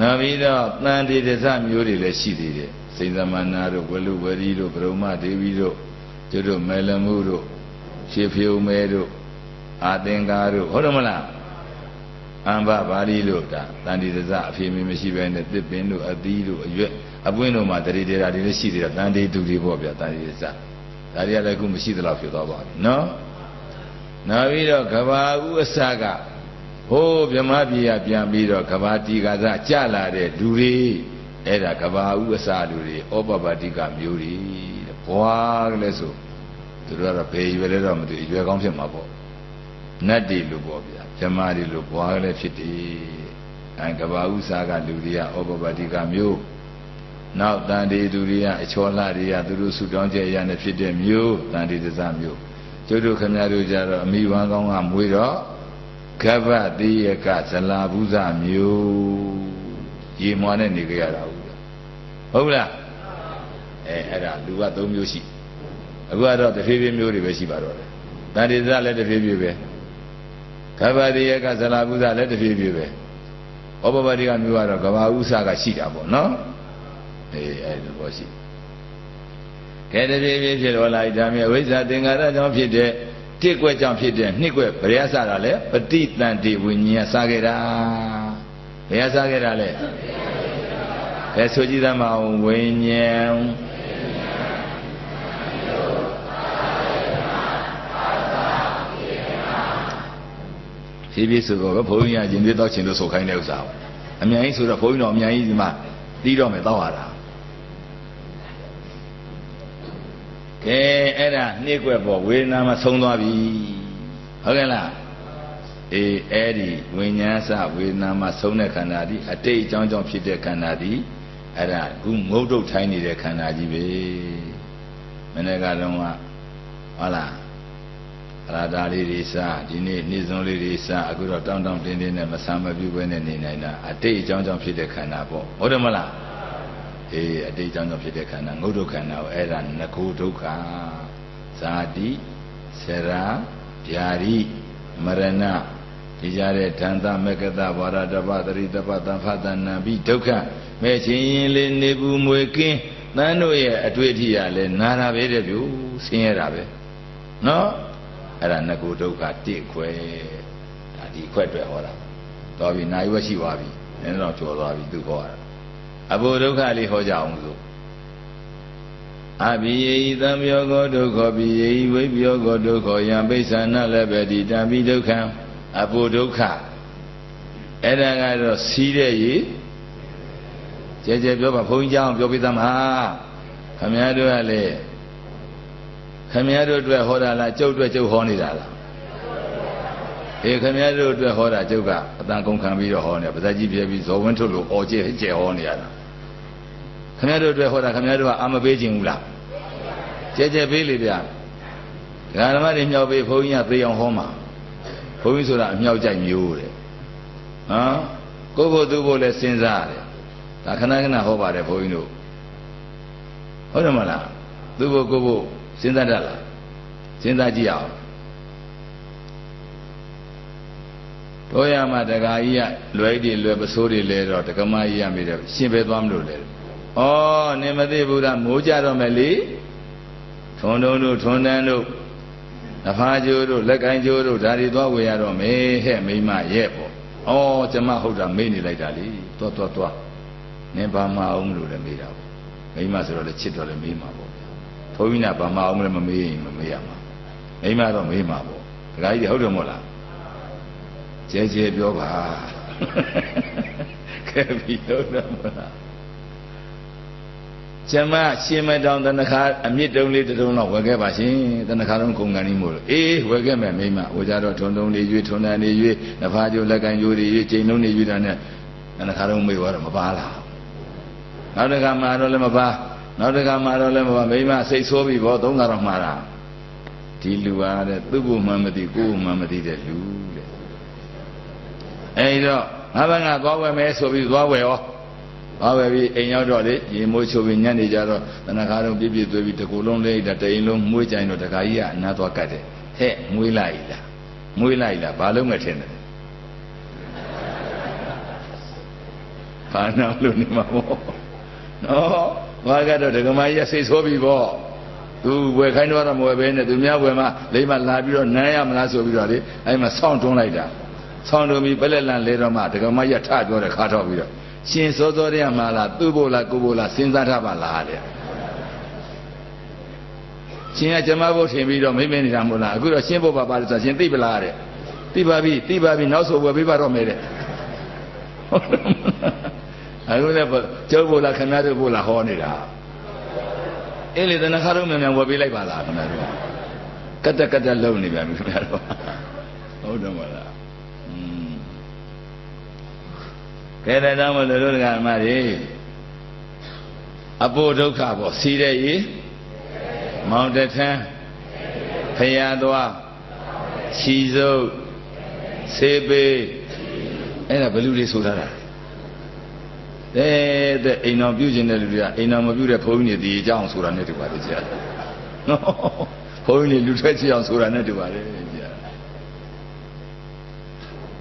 Speaker 1: နောက်ပြီးတော့တန်တေတစမျိုးတွေလည်းရှိသေးတယ်စိန်သမဏတို့ဝလုဝရီတို့ဗြဟ္မဒေဝီတို့တို့မဲလမှုတို့ရှေဖြုံမဲတို့အာသင်္ကာတို့ဟုတ်တယ်မလားအမ္ဘပါဠိတို့ဒါတန်တေတစအဖေမင်းမရှိဘဲနဲ့တစ်ပင်တို့အသီးတို့အရွက်အပွင့်တို့မှာတရေတေတာတွေလည်းရှိသေးတာတန်တေတူတွေပေါ့ဗျာတန်တေတစဒါတွေကလည်းအခုမရှိသလောက်ဖြစ်သွားပါပြီနော်နောက်ပြီးတော့ကဘာဥအစကဟိုးဗြဟ္မပြည်ကပြန်ပြီးတော့ကဘာတိကာသကြလာတဲ့လူတွေအဲ့ဒါကဘာဥအစလူတွေဩပပတိကမျိုးတွေတဲ့ဘွားကလေးဆိုသူတို့ကတော့ဘယ်ရွယ်လဲတော့မသိရွယ်ကောင်းဖြစ်မှာပေါ့နတ်တွေလူပေါ့ဗျာဗြဟ္မတွေလူဘွားကလေးဖြစ်တယ်အဲကဘာဥစကလူတွေကဩပပတိကမျိုးနောက်တန်တေသူတွေကအချောလှတွေကသူတို့ဆူတောင်းကြရတဲ့ဖြစ်တဲ့မျိုးတန်တေတစမျိုးကျုပ်တို့ခင်ဗျားတို့ကြတော့အမိဝမ်းကောင်းကမွေးတော့ကပ္ပတိယကဇလာဘုဇမျိုးရေမွားနဲ့နေကြရတာဟုတ်လားအဲ့ဒါလူက၃မျိုးရှိ အခုကတော့တဖြည်းဖြည်းမျိုးတွေပဲရှိပါတော့တယ်တန်တေသလည်းတဖြည်းဖြည်းပဲကဗ္ဗတိယကဇလာကုသလည်းတဖြည်းဖြည်းပဲဩပပတိကမျိုးကတော့ကဘာဥစကရှိတာပေါ့နော်အဲ့လိုပေါ့ရှိကဲတဖြည်းဖြည်းဖြစ်တော့လိုက်ဒါမျိုးဝိဇ္ဇာသင်္ခါရကြောင့်ဖြစ်တဲ့တစ်ကွက်ကြောင့်ဖြစ်တဲ့နှစ်ကွက်ဗရယစတာလဲပฏิတန်တိဝိညာဉ်စားခဲ့တာဘယ်စားခဲ့တာလဲဘယ်ဆိုကြည့်သမောင်ဝိညာဉ်ဖြည်းဖြည်းဆိုတော့ဘုန်းကြီးကရင်သွေးတောက်ချင်လို့ဆိုခိုင်းတဲ့ဥစ္စာအများကြီးဆိုတော့ဘုန်းကြီးတော်အများကြီးဒီမှာတီးတော့မယ်တောက်ရတာကဲအဲ့ဒါနှိမ့်ွက်ပေါ်ဝေဒနာမှာဆုံးသွားပြီဟုတ်ကဲ့လားအဲ့ဒီဝိညာဉ်စဝေဒနာမှာဆုံးတဲ့ခန္ဓာဒီအတိတ်အကြောင်းကြောင့်ဖြစ်တဲ့ခန္ဓာဒီအဲ့ဒါခုငုတ်တုတ်ထိုင်းနေတဲ့ခန္ဓာကြီးပဲမနေ့ကလုံးကဟုတ်လားအရာဓာလေးတွေစဒီနေ့နေ့စွန်းလေးတွေစအခုတော့တောင်းတောင်းတင်းတင်းနဲ့မဆမ်းမပြုဘဲနဲ့နေနိုင်တာအတိတ်အကြောင်းကြောင့်ဖြစ်တဲ့ခန္ဓာပေါ့ဟုတ်တယ်မလားအတိတ်အကြောင်းကြောင့်ဖြစ်တဲ့ခန္ဓာငုတ်တုတ်ခန္ဓာကိုအဲ့ဒါငကုဒုက္ခဇာတိဆရာဗျာတိမရဏဒီကြတဲ့ဒန္တမကတဝါရတပသရိတပသံဖသနာပိဒုက္ခမဲ့ချင်းရင်လေးနေဘူးမွေကင်းတန်းတို့ရဲ့အတွေ့အထိရလဲနာတာပဲတဲ့ဗျဆင်းရဲတာပဲနော်အဲ့ဒါငကုဒုက္ခတိခွဲဒါဒီခွဲတွေ့ဟောတာတော်ပြီနိုင်ဝက်ရှိသွားပြီနည်းတော့ကျော်သွားပြီသူဟောတာအဘုဒုက္ခလေးဟောကြအောင်ဆိုအဘိယေဤသံယောကောဒုက္ခဘိယေဤဝိပယောကောဒုက္ခယံပိဿာနလည်းပဲဒီတံပိဒုက္ခံအဘုဒုက္ခအဲ့ဒါကတော့စီးတဲ့ရေကြဲကြဲပြောပါဘုန်းကြီးအောင်ပြောပြသမှာခမည်းတော်ကလည်းခမည်းတော်အတွက်ဟောတာလားကျုပ်အတွက်ကျုပ်ဟောနေတာလားခမည်းတော်အတွက်ဟောတာကျုပ်ကအတန်ကုန်ခံပြီးတော့ဟောနေပါဇက်ကြီးပြဲပြီးဇော်ဝင်းထုတ်လို့အော်ကျဲကျဲဟောနေရတာခမည်းတော်အတွက်ဟောတာခမည်းတော်ကအာမပေးခြင်းဘူးလားကျဲကျဲပေးလေဗျာဒကာဓမ္မတွေမြောက်ပေးဘုန်းကြီးကသေအောင်ဟောမှာဘုန်းကြီးဆိုတာအမြောက်ကြိုက်မျိုးတဲ့ကိုယ့်ဘုသူ့ဘုလည်းစဉ်းစားရတယ်ဒါခဏခဏဟောပါတယ်ဘုန်းကြီးတို့ဟုတ်တယ်မလားသူ့ဘုကိုယ့်ဘုစဉ်းစားတတ်လားစဉ်းစားကြည့်အောင်တို့ရမှာတက္ကကြီးကလွယ်တွေလွယ်ပစိုးတွေလဲတော့တက္ကမကြီးရမိတယ်ရှင်ပဲသွားမလို့လဲဩနေမသိဘူးလားမိုးကြတော့မယ်လေထွန်းတုံးတို့ထွန်းတန်းတို့နဖားကျိုးတို့လက်ကိုင်းကျိုးတို့ဒါတွေသွားဝေရတော့မယ်ဟဲ့မိမရဲ့ပေါ့ဩကျမဟုတ်တာမေးနေလိုက်တာလေသွားနင်ဘာမအောင်လို့လည်းမေးတာပေါ့မိမဆိုတော့လည်းချစ်တော့လည်းမေးမှာပေါ့ဘုန်းကြီးကဘာမအောင်လည်းမမေးရင်မမေးရမှာမိမတော့မေးမှာပေါ့ဒကာကြီးဟုတ်တယ်မို့လားကျဲကျဲပြောပါခဲ့ပြီဟုတ်တယ်မို့လားကျမရှင်မတောင်တဏ္ဍခါအမြင့်တုံးလေးတုံးတော့ဝယ်ခဲ့ပါရှင်တဏ္ဍခါလုံးကုန်ကန်နေမို့လို့ဝယ်ခဲ့မယ်မိမဝယ်ကြတော့ထွန်းတုံးလေးရွေးထွန်းတန်းလေးရွေးနဖားကျိုးလက်ကန်ကျိုးတွေရွေးချိန်လုံးတွေရွေးတာနဲ့တဏ္ဍခါလုံးမေ့သွားတော့မပါလားနောက်တစ်ခါမှတော့လည်းမပါနောက်တစ်ခါမှတော့လည်းမပါမိမစိတ်ဆိုးပြီဗောသုံးကတော့မှားတာဒီလူဟာတဲ့သူ့ဘုမှန်မသိကိုယ်မှန်မသိတဲ့လူတဲ့အဲဒီတော့ငါဘငါသွားဝယ်မယ်ဆိုပြီးသွားဝယ်ရောသွားဝယ်ပြီးအိမ်ရောက်တော့လေရေမိုးချိုးပြီးညနေကြတော့တဏ္ဍခါတော့ပြည့်ပြည့်သွေးပြီးတကူလုံးလေးတအိမ်လုံးမွေးကြိုင်တော့တခါကြီးကအနားသွားကတ်တယ်ဟဲ့မွေးလိုက်လားဘာလုံးမဲ့ထင်တယ်ဘာနာလို့နေမှာပေါ့နော်ဘာကတော့ဒကမကြီးစိတ်ဆိုးပြီပေါ့သူဝယ်ခိုင်းတော့မဝယ်ပဲနဲ့သူများဝယ်မှလိမ့်မလာပြီးတော့နမ်းရမလားဆိုပြီးတော့လေအဲ့မှာဆောင်းတွန်းလိုက်တာဆောင်းတွန်းပြီးပလက်လန်လဲတော့မှဒကမကြီးထပြောတယ်ခါတော့ပြီးတော့ရှင်စောစောတည်းမှာလားသူ့ဘို့လားကိုဘို့လားစဉ်းစားထားပါလားတဲ့ရှင်ကကျမဘို့ထင်ပြီးတော့မိမနေတာမဟုတ်လားအခုတော့ရှင်းဖို့ပါပါလို့ဆိုရှင်သိပလားတဲ့သိပါပြီနောက်ဆိုဝယ်ပေးပါတော့မယ်တဲ့အခုလည်းကျုပ်ဘို့လားခင်ဗျားတို့ဘို့လားဟောနေတာလေတဏ္ဍခါတော့မြန်ဝယ်ပေးလိုက်ပါလားခင်ဗျားတို့ကတ်လုံနေပြန်ပြီခင်ဗျားတို့ဟုတ်တယ်မလားကဲတဲ့တော့မလို့တို့ကမှတွေအပို့ဒုက္ခပေါ့စီးတဲ့ရေမောင်တထန်းဖရာသွားခြီစုပ်ဆေးပေးအဲ့ဒါဘယ်လူတွေဆိုထားတာတဲ့အိမ်တော်ပြုကျင်တဲ့လူတွေကအိမ်တော်မပြုတဲ့ဘုန်းကြီးတွေဒီအကြောင်းဆိုတာနဲ့တူပါတယ်ကြာ ဘုန်းကြီးလူထွက်ချအောင်ဆိုတာနဲ့တူပါတယ်ဗျာ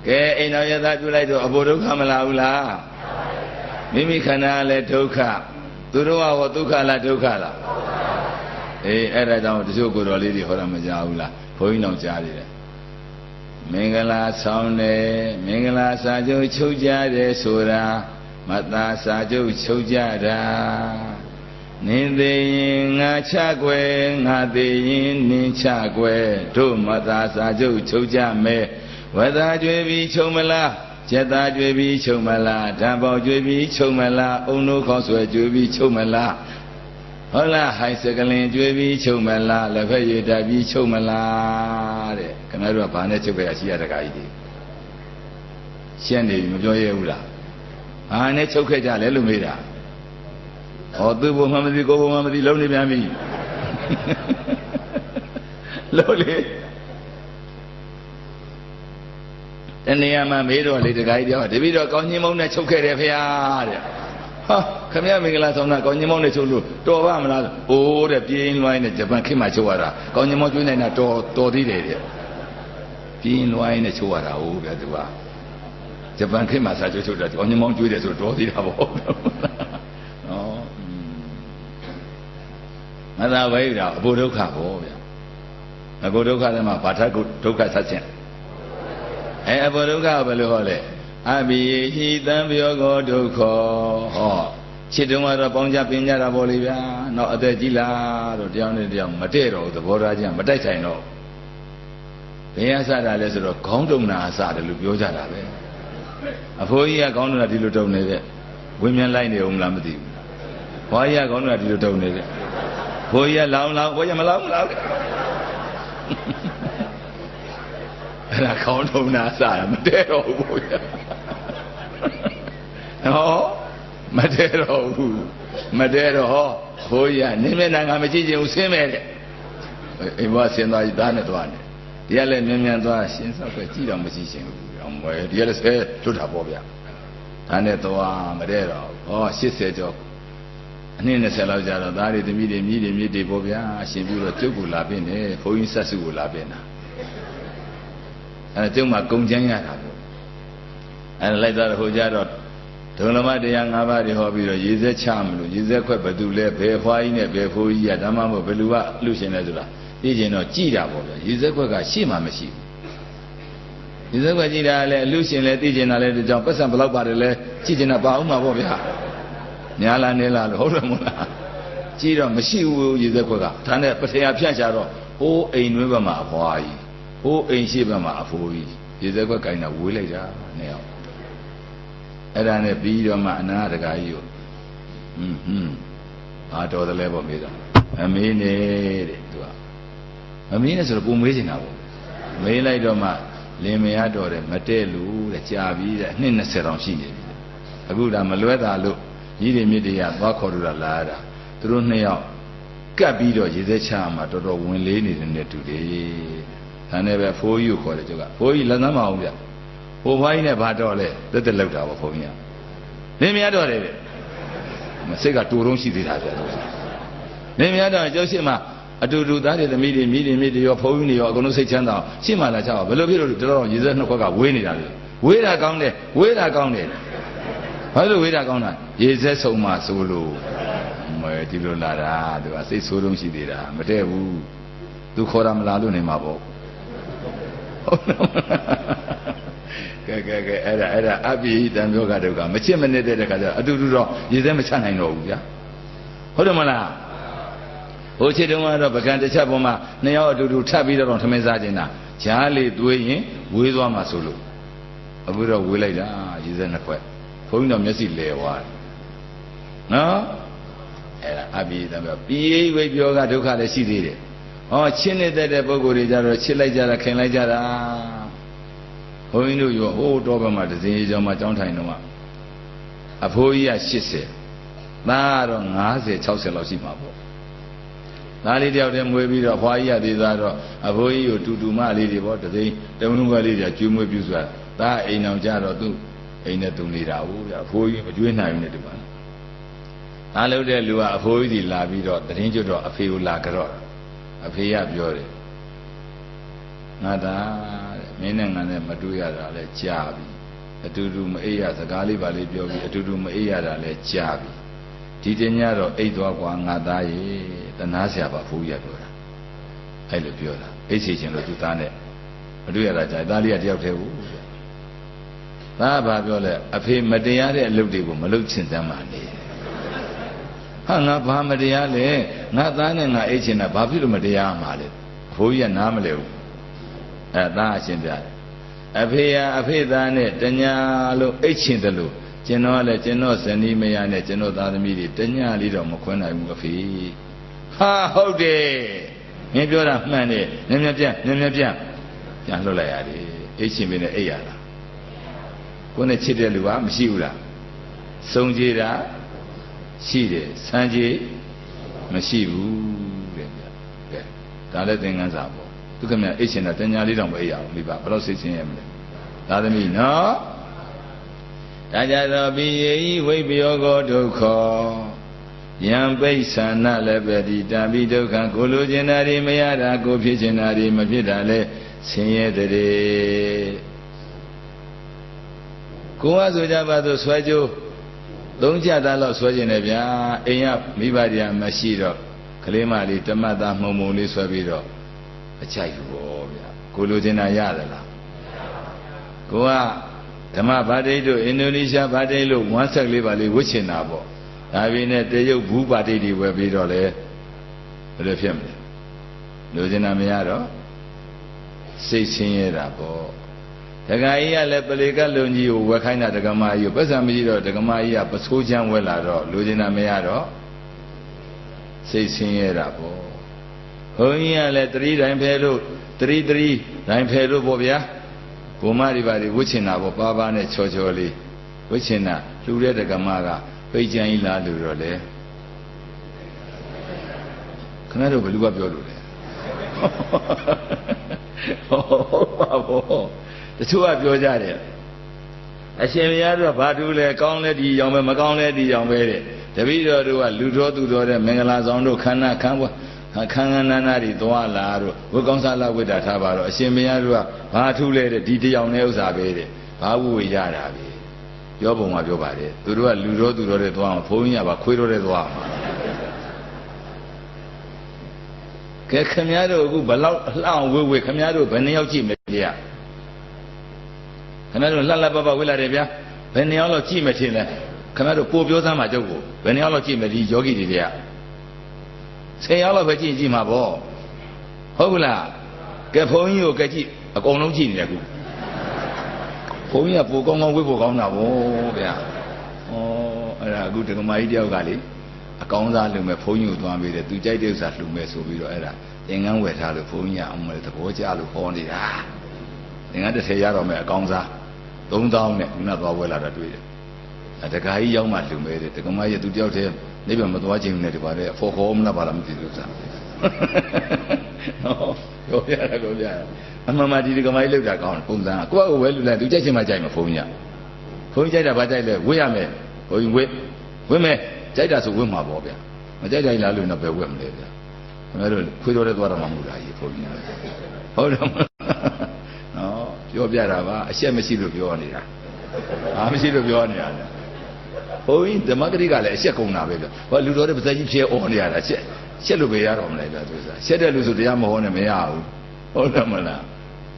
Speaker 1: ကဲအိမ်တော်ရသားပြုလိုက်တော့အဘိုးဒုက္ခမလာဘူးလားမိမိခန္ဓာလည်းဒုက္ခသူတို့ကဟောဒုက္ခလားဒုက္ခလားအေးအဲ့ဒါကြောင့်တချို့ကိုယ်တော်လေးတွေဟောတာမကြားဘူးလားဘုန်းကြီးတော်ကြားနေတယ်မင်္ဂလာဆောင်တယ်မင်္ဂလာစာချုပ်ချုပ်ကြတယ်ဆိုတာမသားစာချုပ်ချုပ်ကြတာနင်းသေးရင်ငါချကွယ်ငါသေးရင်နင်းချကွယ်တို့မသားစာချုပ်ချုပ်ကြမယ်ဝသာကြွေပြီးချုပ်မလားကျက်သားကြွေပြီးချုပ်မလားဓာတ်ပေါကြွေပြီးချုပ်မလားအုံတို့ခေါက်ဆွဲကြွေပြီးချုပ်မလားဟုတ်လားဟိုင်စကလင်ကြွေပြီးချုပ်မလားလက်ဖက်ရည်တက်ပြီးချုပ်မလားတဲ့ခင်ဗျားတို့ကဘာနဲ့ချုပ်ခဲ့ရရှိရတကားကြီးရှင်းနေပြီမပြောရဘူးလားဘာနဲ့ချုပ်ခဲ့ကြလဲလို့မေးတာဟောသူ့ဘုံမှမသိကိုယ်ဘုံမှမသိလုံးနေပြန်ပြီလို့လေတဏှာမှာမေးတော့လေတကားကြီးပြောတပည့်တော်ကောင်းချင်းမုန်းနဲ့ချုပ်ခဲ့တယ်ဖေဟာတဲ့ဟာခမရမင်္ဂလာဆောင်တာကောင်းချင်းမောင်းနဲ့ချုပ်လို့တော်ပါမလားအိုးတဲ့ပြင်းလွှိုင်းနဲ့ဂျပန်ခေတ်မှာချုပ်ရတာကောင်းချင်းမောင်းကျွေးနိုင်တာတော်သေးတယ်တဲ့ပြင်းလွှိုင်းနဲ့ချုပ်ရတာဟုတ်ဗျာသူကဂျပန်ခေတ်မှာစာချုပ်တာကောင်းချင်းမောင်းကျွေးတယ်ဆိုတော်သေးတာပေါ့နော်မသာဝိဒ္ဓအဘုဒုက္ခပေါ့ဗျာအဘုဒုက္ခထဲမှာဘာထဒုက္ခဆက်ခြင်းအဘုဒုက္ခဘယ်လိုဟောလဲအဘိဟိတံပြောကောဒုက္ခဟောချစ်တုံးကတော့ပေါင်းကြပင်ကြတာပေါ့လေဗျာနောက်အသက်ကြီးလာတော့တရားနဲ့တရားမတည့်တော့သဘောထားချင်းမတိုက်ဆိုင်တော့ဘယ်အစတာလဲဆိုတော့ခေါင်းတုံနာအစတယ်လို့ပြောကြတာပဲအဖိုးကြီးကခေါင်းတုံနာဒီလိုတုံနေတဲ့ဝင်းမြန်လိုက်နေအောင်လားမသိဘူးဘွားကြီးကခေါင်းတုံနာဒီလိုတုံနေတဲ့ဘိုးကြီးကလောင်းဘိုးကြီးမလောင်းအဲ့ဒါခေါင်းထုံနာစတာမတည့်တော့ဘူးဘိုးကြီးဟောမတည့်တော့ဘူးမတည့်တော့ဟောဘိုးကြီးကနင်းမျက်နှာငါမကြည့်ချင်ဘူးဆင်းမဲ့တဲ့အိမ်ဘွားဆင်းသွားကြီးသားနဲ့သွားနေဒီကလည်းမြန်သွားရှင်းဆောက်ပဲကြည့်တော့မရှိရှင်ဘူးအောင်မွဲဒီကလည်းဆဲလွတ်တာပေါ့ဗျာဒါနဲ့သွားမတည့်တော့ဟော80ကျော်အနည်း20လောက်ကြာတော့သားတွေသမီးတွေမြည်တွေပေါ့ဗျာအရှင်ပြုတော့ကျုပ်ကိုလာပြင်းတယ်ဘုန်းကြီးဆက်စုကိုလာပြင်းတာအဲ့ဒါကျုပ်မှကုံကျန်းရတာပေါ့အဲ့ဒါလိုက်တော့ဟိုကြတော့ဒုလမတရား၅ပါးတွေဟောပြီးတော့ရေစက်ချမလို့ရေစက်ခွက်ဘယ်သူလဲဘယ်ဖွားကြီးနဲ့ဘယ်ဖိုးကြီးကဓမ္မမို့ဘယ်လူကလူရှင်လဲဆိုတာသိကျင်တော့ကြည်တာပေါ့ဗျာရေစက်ခွက်ကရှေ့မှာမရှိဘူးရေစက်ခွက်ကြည်တာလည်းအလူရှင်လည်းသိကျင်တာလည်းဒီကြောင့်ပတ်စံဘယ်လောက်ပါတယ်လဲကြည်ကျင်တာပါအောင်မှာပေါ့ဗျာညာလာနေလာလို့ဟုတ်တယ်မို့လားကြည်တော့မရှိဘူးရေစက်ခွက်ကဒါနဲ့ပထရာဖြန့်ချတော့ဟိုးအိမ်တွင်းဘက်မှာအဖွားကြီးဟိုးအိမ်ရှိဘက်မှာအဖိုးကြီးရေစက်ခွက်ကင်တာဝေးလိုက်တာနဲ့အောင်အဲ့ဒါနဲ့ပြီးတော့မှအနာတကာကြီးကိုဘာတော်တယ်လဲပေါ့မေးတော့အမေးနေတဲ့သူကအမေးနဲ့ဆိုတော့ပုံမေးနေတာပေါ့မေးလိုက်တော့မှလင်မယားတော်တယ်မတဲ့လို့တဲ့ကြာပြီးတဲ့နှစ်20တောင်ရှိနေပြီအခုဒါမလွဲတာလို့ကြီးတွေမြစ်တွေကသွားခေါ်လို့လာတာသူတို့နှစ်ယောက်ကပ်ပြီးတော့ရေစက်ချမှာတော်တော်ဝင်လေးနေတဲ့နဲ့တူတယ်ဒါနဲ့ပဲဖိုးကြီးကိုခေါ်တယ်ကျုပ်ကဖိုးကြီးလက်သမ်းမအောင်ဗျဟိုဘွားကြီးနဲ့ဘာတော့လဲတက်လောက်တာပေါ့ဘုန်းကြီးကလင်မယားတော်တယ်တဲ့စိတ်ကတူတုံးရှိသေးတာဗျလင်မယားတော်ကျောင်းရှိမှအတူတူသားတွေသမီးတွေမိတွေရောဘုန်းကြီးတွေရောအကုန်လုံးစိတ်ချမ်းသာအောင်ရှင်းမှလာချအောင်ဘယ်လိုဖြစ်လို့တော်ရေစက်နှစ်ခွက်ကဝေးနေတာလဲဝေးတာကောင်းတယ်ဘာလို့ဝေးတာကောင်းတာရေစက်ဆုံးမှဆိုလို့မဲဒီလိုလာတာသူကစိတ်ဆိုးတုံးရှိသေးတာမတည့်ဘူးသူခေါ်တာမလာလို့နေမှာပေါ့ကဲအဲ့ဒါအပိတံပြောကဒုက္ခမချစ်မနစ်တဲ့ခါကျအတူတူတော့ရေစက်မချနိုင်တော့ဘူးဗျာဟုတ်တယ်မလားဟိုချစ်တုံးကတော့ပကံတစ်ချက်ပေါ်မှာနှစ်ယောက်အတူတူထပ်ပြီးတော့ထမင်းစားခြင်းတာဂျားလေးသွေးရင်ဝေးသွားမှာဆိုလို့အခုတော့ဝေးလိုက်တာရေစက်နှစ်ခွက်ဘုန်းကြီးတော့မျက်စိလဲသွားတယ်နော်အဲ့ဒါအပိတံပြောပြေးဝိပြောကဒုက္ခလည်းရှိသေးတယ်ဟောချစ်နေတဲ့ပုဂ္ဂိုလ်တွေကြတော့ချစ်လိုက်ကြတာခင်လိုက်ကြတာဘုန်းကြီးတို့ရောဟိုးတော့ဘက်မှာဒဇင်ကြီးကျောင်းမှာကျောင်းထိုင်တော့အဖိုးကြီးက80သားကတော့50 60လောက်ရှိမှာပေါ့သားလေးတယောက်တည်းမွေးပြီးတော့ဘွားကြီးကသေးသားတော့အဖိုးကြီးကိုတူမလေးတွေပေါ့ဒဇင်တုံးလုံးကလေးတွေကျွေးမွေးပြုစွာသားအိမ်အောင်ကြတော့သူ့အိမ်နဲ့သူနေတာဟုတ်ဗျအဖိုးကြီးမကျွေးနိုင်ဘူးနဲ့ဒီမှာသားလို့တဲ့လူကအဖိုးကြီးလာပြီးတော့တရင်ကျွတ်တော့အဖေကိုလာကြတော့ အဖေရပြောတယ်ငါသားမင်းနဲ့ငါနဲ့မတွေ့ရတာလဲကြာပြီအတူတူမအိပ်ရစကားလေးပါလေးပြောပြီးအတူတူမအိပ်ရတာလဲကြာပြီဒီတညတော့အိပ်သွားကွာငါသားရေတနာเสียပါဘိုးရပြောတာအဲ့လိုပြောတာအိပ်စီခြင်းလို့သူသားနဲ့မတွေ့ရတာကြာသားလေးကတယောက်တည်းဘူးသားဘာပြောလဲအဖေမတရားတဲ့အလုပ်တွေကိုမလုပ်ချင်စမ်းပါနဲ့ဟာငါဘာမတရားလဲငါသားနဲ့ငါအိတ်ချင်တာဘာဖြစ်လို့မတရားမှာလဲဘိုးကြီးကနားမလဲဘူးသားအရှင်ပြတယ်အဖေရအဖေသားနဲ့တညာလို့အိတ်ချင်တယ်လို့ကျွန်တော်ကလည်းကျွန်တော်ဇနီးမယားနဲ့ကျွန်တော်သားသမီးတွေတညာလေးတော့မခွန်းနိုင်ဘူးအဖေဟာဟုတ်တယ်မင်းပြောတာမှန်တယ်နည်းနည်းပြန်လွှတ်လိုက်ရတယ်အိတ်ချင်မင်းနဲ့အိတ်ရတာကိုယ်နဲ့ချစ်တဲ့လူကမရှိဘူးလားစုံကြည်တာရှိတယ်ဆန်းကြည်မရှိဘူးတဲ့ဗျကဲဒါလည်းသင်္ကန်းစာပေါ့သူကမြအိတ်ရှင်တာတညာလေးတောင်မအိတ်ရဘူးမိဘဘယ်တော့စိတ်ချင်းရမလဲသာသမီနော်ဒါကြတော့ပိယေဤဝိပယောကောဒုက္ခယံပိဋ္ဌာနလည်းပဲဒီတံပိဒုက္ခကိုလိုချင်တာတွေမရတာကိုဖြစ်ချင်တာတွေမဖြစ်တာလဲဆင်းရဲတဲ့ကိုယ်ကဆိုကြပါစို့ဆွဲကြိုးသုံးကြသားလောက်ဆွဲကျင်တယ်ဗျာအိမ်ကမိဘတွေကမရှိတော့ကလေးမလေးတမတ်သားမှုံလေးဆွဲပြီးတော့အချိုက်ယူပေါ့ဗျာကိုလိုချင်တာရတယ်လားကိုကဓမ္မဗာဒိတ်တို့အင်ဒိုနီးရှားဗာဒိတ်လို့ဝမ်းဆက်ကလေးပါလေးဝှချင်တာပေါ့ဒါပေမဲ့တရုတ်ဘူးဗာဒိတ်တွေဝယ်ပြီးတော့လေဘယ်လိုဖြစ်မလဲလိုချင်တာမရတော့စိတ်ဆင်းရဲတာပေါ့ဒကာကြီးကလည်းပလေကလုံကြီးကိုဝယ်ခိုင်းတာဒကမကြီးကိုပတ်စံမကြီးတော့ဒကမကြီးကပစိုးချမ်းဝယ်လာတော့လိုချင်တာမရတော့စိတ်ဆင်းရဲတာပေါ့ဘုန်းကြီးကလည်းတတိတိုင်းဖဲလို့တတိတိုင်းဖဲလို့ပေါ့ဗျာဘုမတွေပါတွေဝှချင်တာပေါ့ပါပါနဲ့ချောချောလေးဝှချင်တာလှူတဲ့ဒကမကပိတ်ချမ်းကြီးလာလို့တော့လေခင်ဗျားတို့ဘယ်လိုကပြောလို့လဲဟုတ်ပါဘောတချို့ကပြောကြတယ်အရှင်ဘုရားတို့ကဘာတူလဲကောင်းလဲဒီရောင်ပဲမကောင်းလဲဒီရောင်ပဲတဲ့တပည့်တော်တို့ကလူတော်သူတော်တဲ့မင်္ဂလာဆောင်တို့ခန္ဓာခန်းဘွားခန်းနာနာတွေသွားလာတို့ဝတ်ကောင်းစားလာဝိတ္တာထားပါတော့အရှင်ဘုရားတို့ကဘာထူးလဲတဲ့ဒီတရောင်နဲ့ဥစ္စာပဲတဲ့ဘာဝဝေရတာပဲပြောပုံမှာပြောပါတယ်သူတို့ကလူတော်သူတော်တဲ့သွားအောင်ဘုန်းကြီးကပါခွေးတော်တဲ့သွားမှာကဲခင်ဗျားတို့အခုဘလောက်လှအောင်ဝေခင်ဗျားတို့ဘယ်နှယောက်ကြည့်မလဲဗျာခင်ဗျားတို့လှပဝေလာတယ်ဗျာဘယ်နှယောက်လောက်ကြည့်မထင်လဲခင်ဗျားတို့ကိုပြောစမ်းမှာကျုပ်ကိုဘယ်နှယောက်လောက်ကြည့်မလဲဒီယောဂီတွေဗျာ10ယောက်လောက်ပဲကြည့်မှာပေါ့ဟုတ်လားကဲဘုန်းကြီးကိုကဲကြည့်အကုန်လုံးကြည့်နေတယ်အခုဘုန်းကြီးကပိုကောင်းကောင်းဝေဖို့ကောင်းတာဗောဗျာဩအဲ့ဒါအခုဒကမာကြီးတယောက်ကလေအကောင်းစားလှူမဲ့ဘုန်းကြီးကိုသွားပေးတယ်သူကြိုက်တဲ့ဥစ္စာလှူမဲ့ဆိုပြီးတော့အဲ့ဒါသင်္ကန်းဝယ်ထားလို့ဘုန်းကြီးကအမလေးသဘောကျလို့ဟောနေတာသင်္ကန်း30ရတော့မဲ့အကောင်းစား3000နဲ့ခုနသွားဝယ်လာတာတွေ့တယ်တခါကြီးရောက်မှလှူမဲ့တယ်ဒကမာကြီးသူတယောက်တည်းနိဗ္ဗာန်မသွားခြင်းနဲ့တပါတဲ့ဖော်ခေါ်မလားပါလားမသိဘူးစားဟောပြောပြရအမှန်မှဒီဒကမာကြီးလောက်တာကောင်းတယ်ပုံစံကိုယ့်ကိုဝယ်လှူလိုက်သူကြိုက်ချင်မှကြိုက်မှာဘုန်းကြီးကကြိုက်တာဘာကြိုက်လဲဝေ့ရမယ်ဘုန်းကြီးဝေ့မယ်ကြိုက်တာဆိုဝေ့မှာပေါ့ဗျာမကြိုက်တိုင်းလားလို့တော့ပဲဝေ့မလဲဗျာခင်ဗျားတို့ခွေးတော်တဲ့သွားတော့မှမဟုတ်လားကြီးဘုန်းကြီးဟုတ်တယ်နော်ပြောပြတာပါအရှက်မရှိလို့ပြောနေတာမရှိလို့ပြောနေတာလေဘုန်းကြီးဓမ္မဂရိကလည်းအရှက်ကုန်တာပဲဗျဟောလူတော်တဲ့ပါဇက်ကြီးဖြဲអော်နေရတာရှက်လို့ပဲရတော့မလဲဗျသူစားရှက်တဲ့လူဆိုတရားမဟောနဲ့မရဘူးဟုတ်တယ်မလား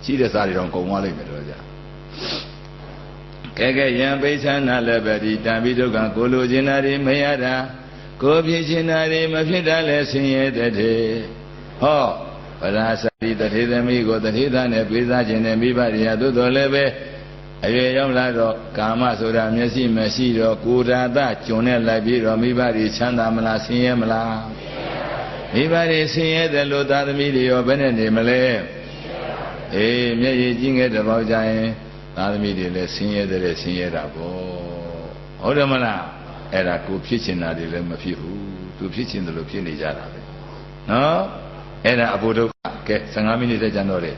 Speaker 1: ရှိတဲ့စားတွေတော့ကုန်သွားလိမ့်မယ်တော့ကြာကဲယံပိဋ္ဌာနာလည်းပဲဒီတံပိဒုက္ခကိုလိုချင်တာတွေမရတာကိုဖြစ်ချင်တာတွေမဖြစ်တာလဲဆင်းရဲတဲ့ဟောပရာသတိတထေသမီးကိုတထေသားနဲ့ပေးစားခြင်းနဲ့မိဘတွေကသို့တော်လည်းပဲအရွယ်ရောက်လာတော့ကာမဆိုတာမျက်စိမရှိတော့ကိုယ်ဓာတကျွန်နဲ့လိုက်ပြီးတော့မိဘတွေချမ်းသာမလားဆင်းရဲမလားမိဘတွေဆင်းရဲတယ်လို့သာသမီတွေရောဘယ်နဲ့နေမလဲအေးမျက်ရည်ကြီးငယ်တစ်ပေါက်ကြရင်သာသမီတွေလည်းဆင်းရဲတယ်ဆင်းရဲတာပေါ့ဟုတ်တယ်မလားအဲ့ဒါကိုဖြစ်ချင်တာတွေလည်းမဖြစ်ဘူးသူဖြစ်ချင်တယ်လို့ဖြစ်နေကြတာပဲနော်အဲ့ဒါအဘုဒ္ဓကဲ15မိနစ်တည်းကြံတော့တယ်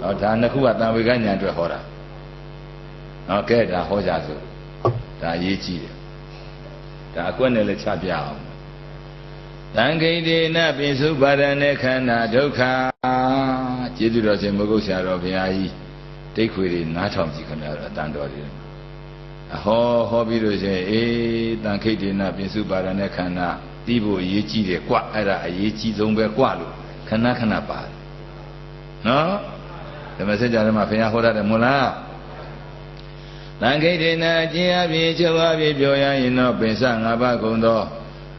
Speaker 1: ဟောဒါနှစ်ခုကတန်ဝေကညာအတွက်ဟောတာနော်ကဲဒါဟောကြစို့ဒါအရေးကြီးတယ်ဒါအကွက်နဲ့လည်းချပြအောင် Tang Kai De Na Pinsu Parane Khana Dukha Jesu Ro Sin Mogo Sia Ro Bhya Yi Tait Khwe De Na Thom Ji Kham Ya Ro Tan Tor De Ho Bi Lo Sin Tang Kai De Na Pinsu Parane Khana Ti Bo Aye Ji De Kwa Aye Ji Song Be Kwa Lo Khana Khana Pa No Dhamma Sajja Dhamma Phaya Ho Ra De Mo La Tang Kai De Na Jin A Phi Chou A Phi Pyo Ya Yin No Pin Sa Nga Pa Gung Do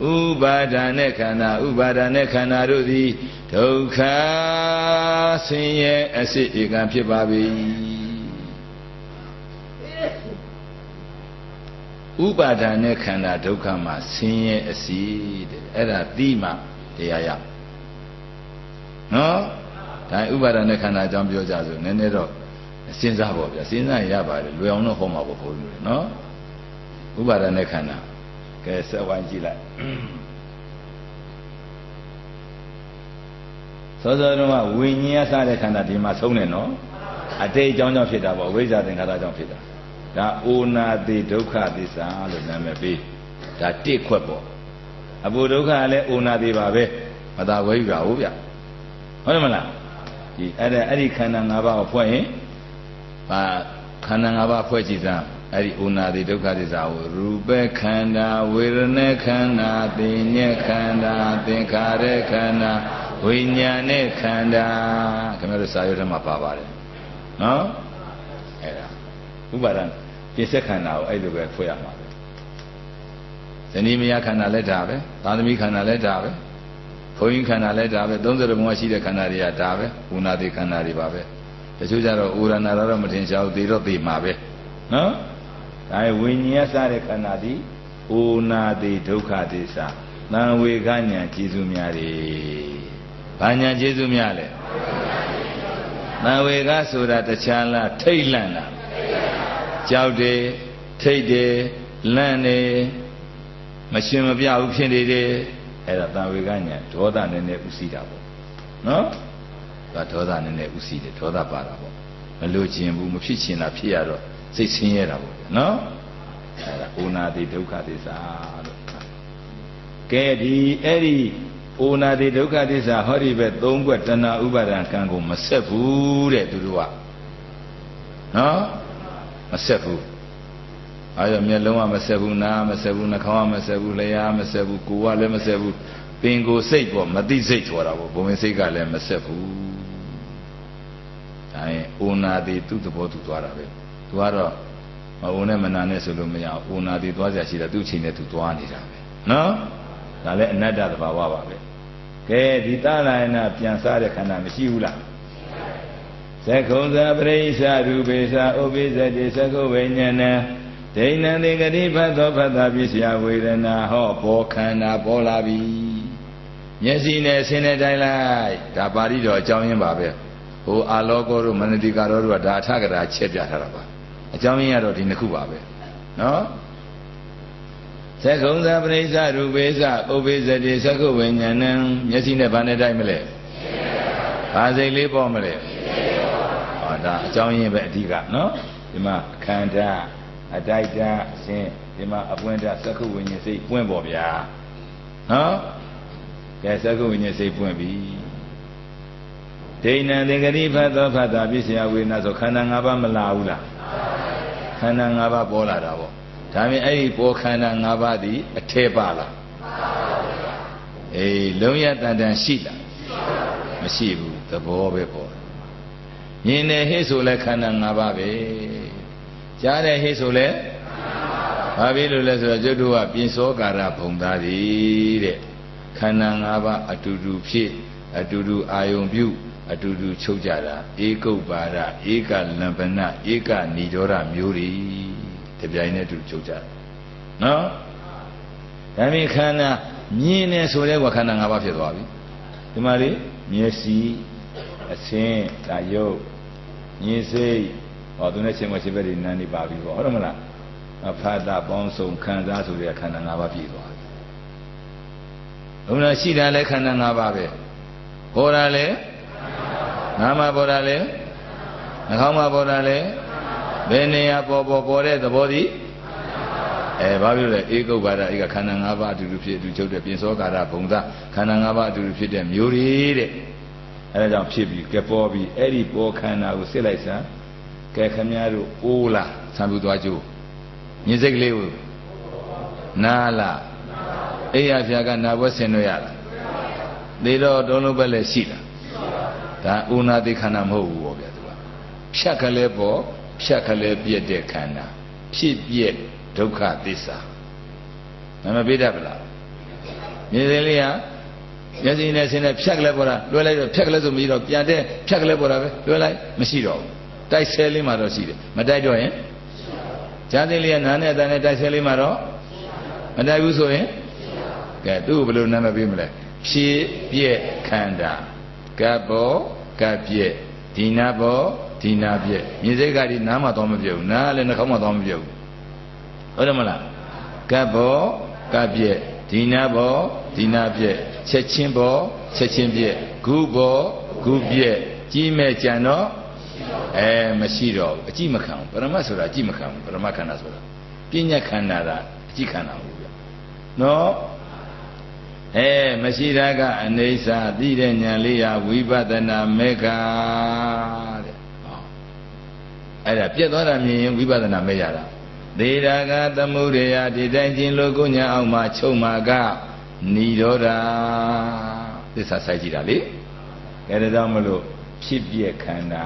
Speaker 1: Upadane Khana Ru Thi Dukha Sin Ye Asit Ekan Phit Pa Bi Upadane Khana Dukha Ma Sin Ye Asit Era Ti Ma Taya Ya No Dai Upadane Khana Jam Pyo Ja So Nene Ro Sin Sa Bo Bya Sin Sa Ya Ba Le Lwe Ong No Ho Ma Bo Pho Lu No Upadane Khana Kẻ sẽ quan chi lại Số đó mà quy nhé xa để khăn thì mà sống này nó ở đây trong phía đó bảo với gia đình khá trong phía đó đã una đi đâu khá đi xa rồi nằm ở bên đã tiếc quá bỏ à bố đâu khá lại una đi vào bên mà ta với gạo vậy hỏi mà là thì ở đây khăn ngã vào phơi và khăn ngã vào phơi chỉ rằng Ari unadi dukha disa rupa khanda virane khanda tinye khanda tinkhare khanda vinyane khanda Kami ada sayur sama apa-apa No? Era Ubaran Pisa khanda Ai lu be phoya ma Sani miya khanda le da be Tadami khanda le da be Phoyin khanda le da be 30 bhuwa shi de khanda riya da be Unadi khanda ri ba be Tachu jaro urana ro ma thin shaw ti ro ti ma be No? Ai Vinya Sa De Khana Di Unadi Dukha Disa Nan We Ganya Jesu Mya De Banya Jesu Mya Le Nan We Ga Soda Tacha La Thait Lan La Jauk De Thait De Lan De Ma Shin Ma Pya Bu Phit Ne De Aida Nan We Ganya Dhoda Nene U Si Da Po No Da Dhoda Nene U Si De Dhoda Pa Da Po Ma Lo Chin Bu Ma Phit Chin La Phit Ya Ro Siat Sin Ye Da Po No Unadi Dukha Disa Ke Di Eri Unadi Dukha Disa Hori Be Thong Kwet Tana Upadan Kan Ko Ma Set Fu De Tu Tu Wa No Ma Set Fu Ayo Myat Long Wa Ma Set Fu Na Ma Set Fu Nakhang Wa Ma Set Fu Laya Ma Set Fu Ko Wa Le Ma Set Fu Pin Ko Siat Po Ma Ti Siat Soda Po Bhumin Siat Ka Le Ma Set Fu Ai Unadi Tu Thabo Tu Twa Da Be Tu Wa Ro Una Manane Sulu Maya Una Di Twa Sia Tu Chin Ne Tu Twa Ni Da Be No Da Le Anatta Thaba Ba Be Ke Di Ta La Na Pyan Sa De Khanda Ma Shi Hu La Sakhon Sa Parisa Rupe Sa Obisa De Sakho Vinyana Dainan De Gati Phatho Phatta Pisya Vedana Ho Bo Khanda Bo La Bi Nyasi Ne Sin Ne Dai Lai Da Pari Do Achaung Yin Ba Be Ho Aloko Ro Manatika Ro Ro Da Athakara Chet Pya Tha Da Ba A Chaung Yin Ya Ro Di Nakhu Ba Be No Sakhon Sa Parisa Rupe Sa Obisa De Sakho Vinyana Nyasi Ne Ba Ne Dai Ma Le Ba Siat Le Po Ma Le Da Achaung Yin Be Adhika No Dima Khanda Adaita Sin Dima Apwenta Sakho Vinyana Siat Pwint Po Bya No Ke Sakho Vinyana Siat Pwint Bi Dainan De Gati Phatho Phatta Pisya Vedana So Khanda 5 Pa Ma La Hu La Khanda 5 Pa Po La Da Po Da Phin Ai Po Khanda 5 Pa Di Athe Pa La Long Ya Tan Tan Shi La Ma Shi Bu Thabo Be Po Nyin Ne Hit So Le Khanda 5 Pa Be Jah De Hit So Le Ba Pi Lo Le So Jot Do Wa Pin Saw Kara Phung Da Di De Khanda 5 Pa Atutu Phit Atutu Ayong Pyu Atutu Chuk Ja Da Ekau Para Eka Lampana Eka Nidora Myo Ri Te Pyai Ne Tu Chuk Ja No Da Phin Khanda Nyin Ne So Le Wa Khanda 5 Pa Phit Twa Bi Di Ma Le Myesi Asin Da Yuk Nyin Siat Ho Tu Ne Chin Wa Chit Pet Di Nan Ni Pa Bi Po Ho Da Ma La Phatta Paung Song Khanda So Le Khanda 5 Pa Phit Twa Bi Long La Shi Da Le Khanda 5 Pa Be Ho Da Le Nama Po Da Le Nakhang Ma Po Da Le Be Ne Ya Po Po Po De Thabo Di ဘာဖြစ်လဲဧကုပ္ပါဒဧကခန္ဓာ၅ပါးအတူတူဖြစ်အတူချုပ်တဲ့ပြင်စောကာရဘုံသားခန္ဓာ၅ပါးအတူတူဖြစ်တဲ့မျိုးတွေတဲ့အဲဒါကြောင့်ဖြစ်ပြီးကဲပေါ်ပြီးအဲ့ဒီပေါ်ခန္ဓာကိုစစ်လိုက်စမ်းကဲခမည်းတော်အိုးလားဆံပြူသွားကြိုးမြင်စိတ်ကလေးကိုနားလားအိယာဖျားကနာဘွဲဆင်လို့ရလားသေတော့တုံးလုံးပဲလည်းရှိလားဒါဥနာတိခန္ဓာမဟုတ်ဘူးပေါ့ဗျာသူကဖြတ်ခလဲပေါ်ဖြတ်ခလဲပြည့်တဲ့ခန္ဓာဖြစ်ပြည့်ဒုက္ခသစ္စာနာမပြတတ်ပလားမြင်စိတ်လေးဟာမျက်စိနဲ့ဆင်းနဲ့ဖြတ်ကလေးပေါ်တာလွှဲလိုက်တော့ဖြတ်ကလေးဆိုပြီးတော့ပြန်တဲ့ဖြတ်ကလေးပေါ်တာပဲလွှဲလိုက်မရှိတော့ဘူးတိုက်ဆဲလေးမှတော့ရှိတယ်မတိုက်တော့ရင်ဈာတိလေးကနာနဲ့အတန်နဲ့တိုက်ဆဲလေးမှတော့မတိုက်ဘူးဆိုရင်ကဲသူ့ကိုဘယ်လိုနာမပေးမလဲဖြည့်ပြည့်ခန္ဓာကပ်ဘောကပ်ပြည့်ဒီနာဘောဒီနာပြည့်မြင်စိတ်ကဒီနားမှတော့မပြည့်ဘူးနားလည်းနှာခေါင်းမှတော့မပြည့်ဘူးဟုတ်တယ်မလားကပ်ဘောကပ်ပြည့်ဒီနာဘောဒီနာပြည့်ချက်ချင်းဘောချက်ချင်းပြည့်ဂုဘောဂုပြည့်ကြီးမဲ့ကြံတော့မရှိတော့ဘူးအကြည့်မခံဘူးပရမတ်ဆိုတာအကြည့်မခံဘူးပရမတ်ခန္ဓာဆိုတာပညာခန္ဓာတာအကြည့်ခန္ဓာဘူးဗျနော်မရှိတာကအနေစာသိတဲ့ဉာဏ်လေးရဝိပဿနာမေဃတဲ့အဲ့ဒါပြတ်သွားတာမြင်ရင်ဝိပဿနာမေ့ရတာသေရာကသမုဒယဒီတိုင်းချင်းလို့ကိုညာအောင်မှာချုပ်မှာကနိရောဓသစ္စာဆိုင်ကြည့်တာလေအဲဒါကြောင့်မလို့ဖြစ်ပြခန္ဓာ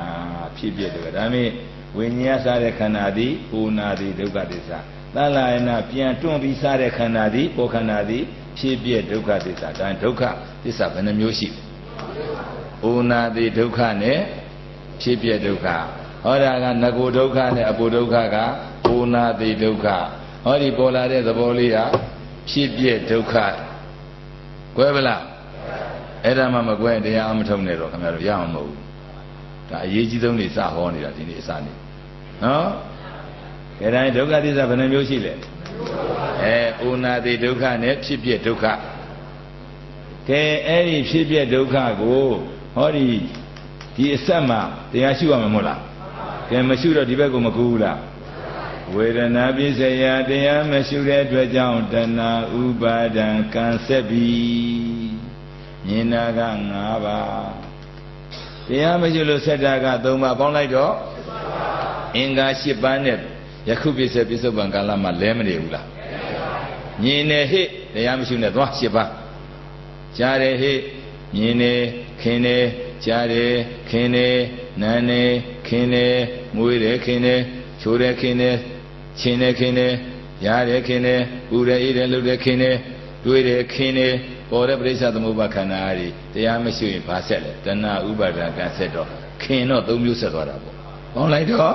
Speaker 1: ဖြစ်ပြတယ်ဒါပေမဲ့ဝိညာဉ်စားတဲ့ခန္ဓာသည်ဥနာသည်ဒုက္ခသစ္စာသလယနာပြန်တွန့်ပြီးစားတဲ့ခန္ဓာသည်ပေါ်ခန္ဓာသည်ဖြစ်ပြဒုက္ခသစ္စာဒါဒုက္ခသစ္စာဘယ်နှမျိုးရှိလဲဥနာသည်ဒုက္ခနဲ့ဖြစ်ပြဒုက္ခဟောတာကငကိုဒုက္ခနဲ့အပုဒုက္ခကဥနာသည်ဒုက္ခဟောဒီပေါ်လာတဲ့သဘောလေးကဖြစ်ပြဒုက္ခကွဲပလားအဲ့ဒါမှမကွဲတရားအမထုံနဲ့တော့ခင်ဗျားတို့ရအောင်မဟုတ်ဘူးဒါအရေးကြီးဆုံးနေစဟောနေတာဒီနေ့အစနေနော်ကဲတိုင်းဒုက္ခသစ္စာဘယ်နှမျိုးရှိလဲဥနာတိဒုက္ခနဲ့ဖြစ်ပြဒုက္ခကဲအဲ့ဒီဖြစ်ပြဒုက္ခကိုဟောဒီအဆက်မှာတရားရှုရမှာမဟုတ်လားကဲမရှုတော့ဒီဘက်ကိုမကူဘူးလားဝေဒနာပစ္စယတရားမရှုတဲ့အတွက်ကြောင့်တဏှာဥပါဒံကံဆက်ပြီးမြင်တာက5ပါးတရားမရှုလို့ဆက်တာက3ပါးပေါင်းလိုက်တော့အင်္ဂါ10ပါးနဲ့ယခုပစ္စယပစ္စုပန်ကာလမှာလဲမနေဘူးလားမြင်နေဟိတရားမရှုနဲ့သွား10ပါးကြားတယ်ဟိမြင်နေခင်နေကြားတယ်ခင်နေနားနေခင်နေမွေးတယ်ခင်နေချိုးတယ်ခင်နေချင်းတယ်ခင်နေရားတယ်ခင်နေပူတယ်အေးတယ်လှုပ်တယ်ခင်နေတွေးတယ်ခင်နေပေါ်တဲ့ပရိစ္ဆသမုပ္ပါခန္ဓာအားတရားမရှိရင်ဘာဆက်လဲတဏှာဥပါဒံကဆက်တော့ခင်တော့3မျိုးဆက်သွားတာပေါ့ပေါင်းလိုက်တော့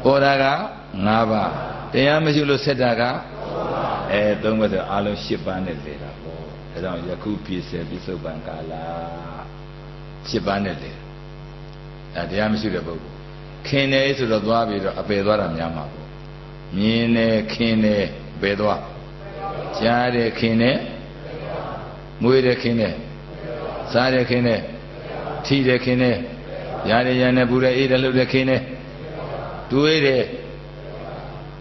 Speaker 1: ပေါ်တာက5ပါးတရားမရှိလို့ဆက်တာက3ပါးဆိုအားလုံး10ပါးနဲ့လေတာပေါ့ဒါကြောင့်ယခုပြည့်စဲပြစ္ဆုတ်ပံကာလ10ပါးနဲ့လေဒါတရားမရှိတဲ့ပုဂ္ဂိုလ်ခင်နေဆိုတော့သွားပြီးတော့အပယ်သွားတာများမှာပေါ့မြင်နေခင်နေပယ်သွားကြားတယ်ခင်နေမွေးတယ်ခင်နေစားတယ်ခင်နေထီတယ်ခင်နေရတယ်ရနေပူတယ်အေးတယ်လှုပ်တယ်ခင်နေတွေးတယ်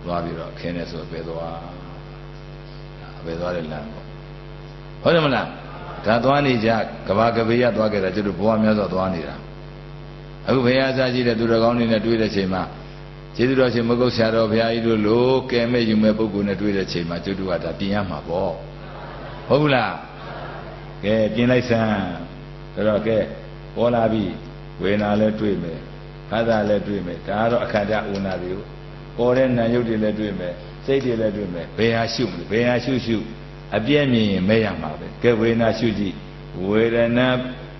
Speaker 1: သွားပြီးတော့ခင်နေဆိုပယ်သွားတယ်လမ်းပေါ့ဟုတ်တယ်မလားဒါသွားနေကြကဘာကဘေးရသွားခဲ့တာကျတို့ဘဝများစွာသွားနေတာအခုဘုရားစားကြည့်တဲ့သူတော်ကောင်းတွေနဲ့တွေ့တဲ့ချိန်မှာကျေးဇူးတော်ရှင်မဂုတ်ဆရာတော်ဘုရားကြီးတို့လိုကဲမဲ့ယူမဲ့ပုဂ္ဂိုလ်နဲ့တွေ့တဲ့ချိန်မှာကျတို့ကဒါပြင်ရမှာပေါ့ဟုတ်ဘူးလားကဲပြင်လိုက်စမ်းဒါတော့ကဲပေါ်လာပြီဝေနာလည်းတွေ့မယ်ဖသလည်းတွေ့မယ်ဒါကတော့အခန္ဓာဥနာတွေကိုပေါ်တဲ့နာယုတ်တွေလည်းတွေ့မယ်စိတ်တွေလည်းတွေ့မယ်ဘယ်ဟာရှုမလဲဘယ်ဟာရှုအပြည့်မြင်ရင်မဲ့ရမှာပဲကဲဝေနာရှုကြည့်ဝေဒနာ